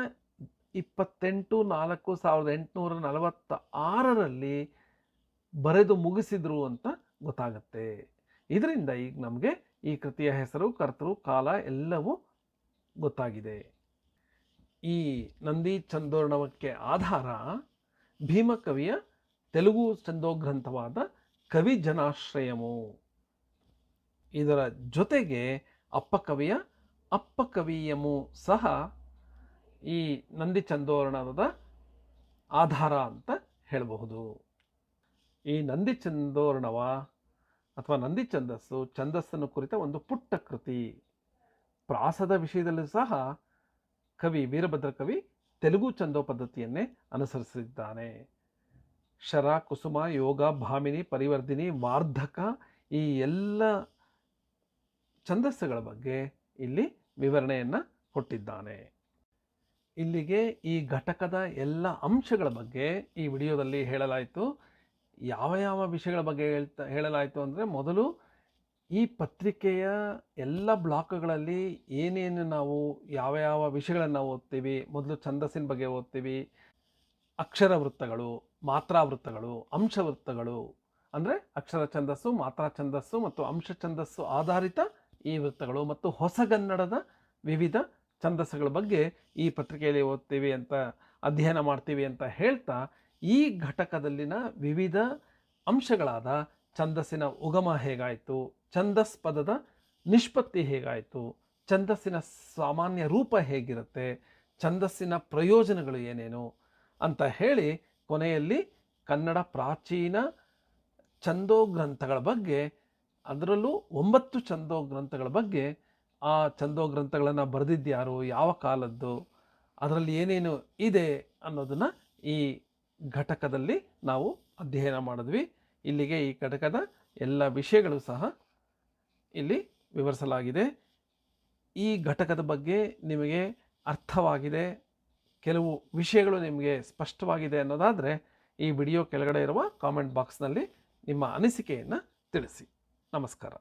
28/4/1846 ಬರೆದು ಮುಗಿಸಿದ್ರು ಅಂತ ಗೊತ್ತಾಗತ್ತೆ. ಇದರಿಂದ ಈಗ ನಮಗೆ ಈ ಕೃತಿಯ ಹೆಸರು, ಕರ್ತೃ, ಕಾಲ ಎಲ್ಲವೂ ಗೊತ್ತಾಗಿದೆ. ಈ ನಂದಿ ಛಂದೋರ್ಣವಕ್ಕೆ ಆಧಾರ ಭೀಮಕವಿಯ ತೆಲುಗು ಛಂದೋಗ್ರಂಥವಾದ ಕವಿ ಜನಾಶ್ರಯಮು. ಇದರ ಜೊತೆಗೆ ಅಪ್ಪಕವಿಯ ಅಪ್ಪಕವಿಯಮು ಸಹ ಈ ನಂದಿ ಛಂದೋರ್ಣವದ ಆಧಾರ ಅಂತ ಹೇಳಬಹುದು. ಈ ನಂದಿ ಛಂದೋರ್ಣವ ಅಥವಾ ನಂದಿ ಛಂದಸ್ಸು ಛಂದಸ್ಸನ್ನು ಕುರಿತ ಒಂದು ಪುಟ್ಟ ಕೃತಿ. ಪ್ರಾಸದ ವಿಷಯದಲ್ಲೂ ಸಹ ಕವಿ ವೀರಭದ್ರ ಕವಿ ತೆಲುಗು ಛಂದೋ ಪದ್ಧತಿಯನ್ನೇ ಅನುಸರಿಸಿದ್ದಾನೆ. ಶರ, ಕುಸುಮ, ಯೋಗ, ಭಾಮಿನಿ, ಪರಿವರ್ಧಿನಿ, ವಾರ್ಧಕ ಈ ಎಲ್ಲ ಛಂದಸ್ಸುಗಳ ಬಗ್ಗೆ ಇಲ್ಲಿ ವಿವರಣೆಯನ್ನು ಕೊಟ್ಟಿದ್ದಾನೆ. ಇಲ್ಲಿಗೆ ಈ ಘಟಕದ ಎಲ್ಲ ಅಂಶಗಳ ಬಗ್ಗೆ ಈ ವಿಡಿಯೋದಲ್ಲಿ ಹೇಳಲಾಯಿತು. ಯಾವ ಯಾವ ವಿಷಯಗಳ ಬಗ್ಗೆ ಹೇಳಲಾಯಿತು ಅಂದರೆ, ಮೊದಲು ಈ ಪತ್ರಿಕೆಯ ಎಲ್ಲ ಬ್ಲಾಕ್ಗಳಲ್ಲಿ ಏನೇನು ನಾವು ಯಾವ ಯಾವ ವಿಷಯಗಳನ್ನು ನಾವು ಓದ್ತೀವಿ. ಮೊದಲು ಛಂದಸ್ಸಿನ ಬಗ್ಗೆ ಓದ್ತೀವಿ. ಅಕ್ಷರ ವೃತ್ತಗಳು, ಮಾತ್ರಾ ವೃತ್ತಗಳು, ಅಂಶ ವೃತ್ತಗಳು ಅಂದರೆ ಅಕ್ಷರ ಛಂದಸ್ಸು, ಮಾತ್ರಾ ಛಂದಸ್ಸು ಮತ್ತು ಅಂಶ ಛಂದಸ್ಸು ಆಧಾರಿತ ಈ ವೃತ್ತಗಳು ಮತ್ತು ಹೊಸಗನ್ನಡದ ವಿವಿಧ ಛಂದಸ್ಸುಗಳ ಬಗ್ಗೆ ಈ ಪತ್ರಿಕೆಯಲ್ಲಿ ಓದ್ತೀವಿ ಅಂತ, ಅಧ್ಯಯನ ಮಾಡ್ತೀವಿ ಅಂತ ಹೇಳ್ತಾ, ಈ ಘಟಕದಲ್ಲಿನ ವಿವಿಧ ಅಂಶಗಳಾದ ಛಂದಸ್ಸಿನ ಉಗಮ ಹೇಗಾಯಿತು, ಛಂದಸ್ ಪದದ ನಿಷ್ಪತ್ತಿ ಹೇಗಾಯಿತು, ಛಂದಸ್ಸಿನ ಸಾಮಾನ್ಯ ರೂಪ ಹೇಗಿರುತ್ತೆ, ಛಂದಸ್ಸಿನ ಪ್ರಯೋಜನಗಳು ಏನೇನು ಅಂತ ಹೇಳಿ ಕೊನೆಯಲ್ಲಿ ಕನ್ನಡ ಪ್ರಾಚೀನ ಛಂದೋಗ್ರಂಥಗಳ ಬಗ್ಗೆ, ಅದರಲ್ಲೂ 9 ಛಂದೋಗ್ರಂಥಗಳ ಬಗ್ಗೆ, ಆ ಛಂದೋಗ್ರಂಥಗಳನ್ನು ಬರೆದಿದ್ದ್ಯಾರು, ಯಾವ ಕಾಲದ್ದು, ಅದರಲ್ಲಿ ಏನೇನು ಇದೆ ಅನ್ನೋದನ್ನು ಈ ಘಟಕದಲ್ಲಿ ನಾವು ಅಧ್ಯಯನ ಮಾಡಿದ್ವಿ. ಇಲ್ಲಿಗೆ ಈ ಘಟಕದ ಎಲ್ಲ ವಿಷಯಗಳು ಸಹ ಇಲ್ಲಿ ವಿವರಿಸಲಾಗಿದೆ. ಈ ಘಟಕದ ಬಗ್ಗೆ ನಿಮಗೆ ಅರ್ಥವಾಗಿದೆ, ಕೆಲವು ವಿಷಯಗಳು ನಿಮಗೆ ಸ್ಪಷ್ಟವಾಗಿದೆ ಅನ್ನೋದಾದರೆ ಈ ವಿಡಿಯೋ ಕೆಳಗಡೆ ಇರುವ ಕಾಮೆಂಟ್ ಬಾಕ್ಸ್ನಲ್ಲಿ ನಿಮ್ಮ ಅನಿಸಿಕೆಯನ್ನು ತಿಳಿಸಿ. ನಮಸ್ಕಾರ.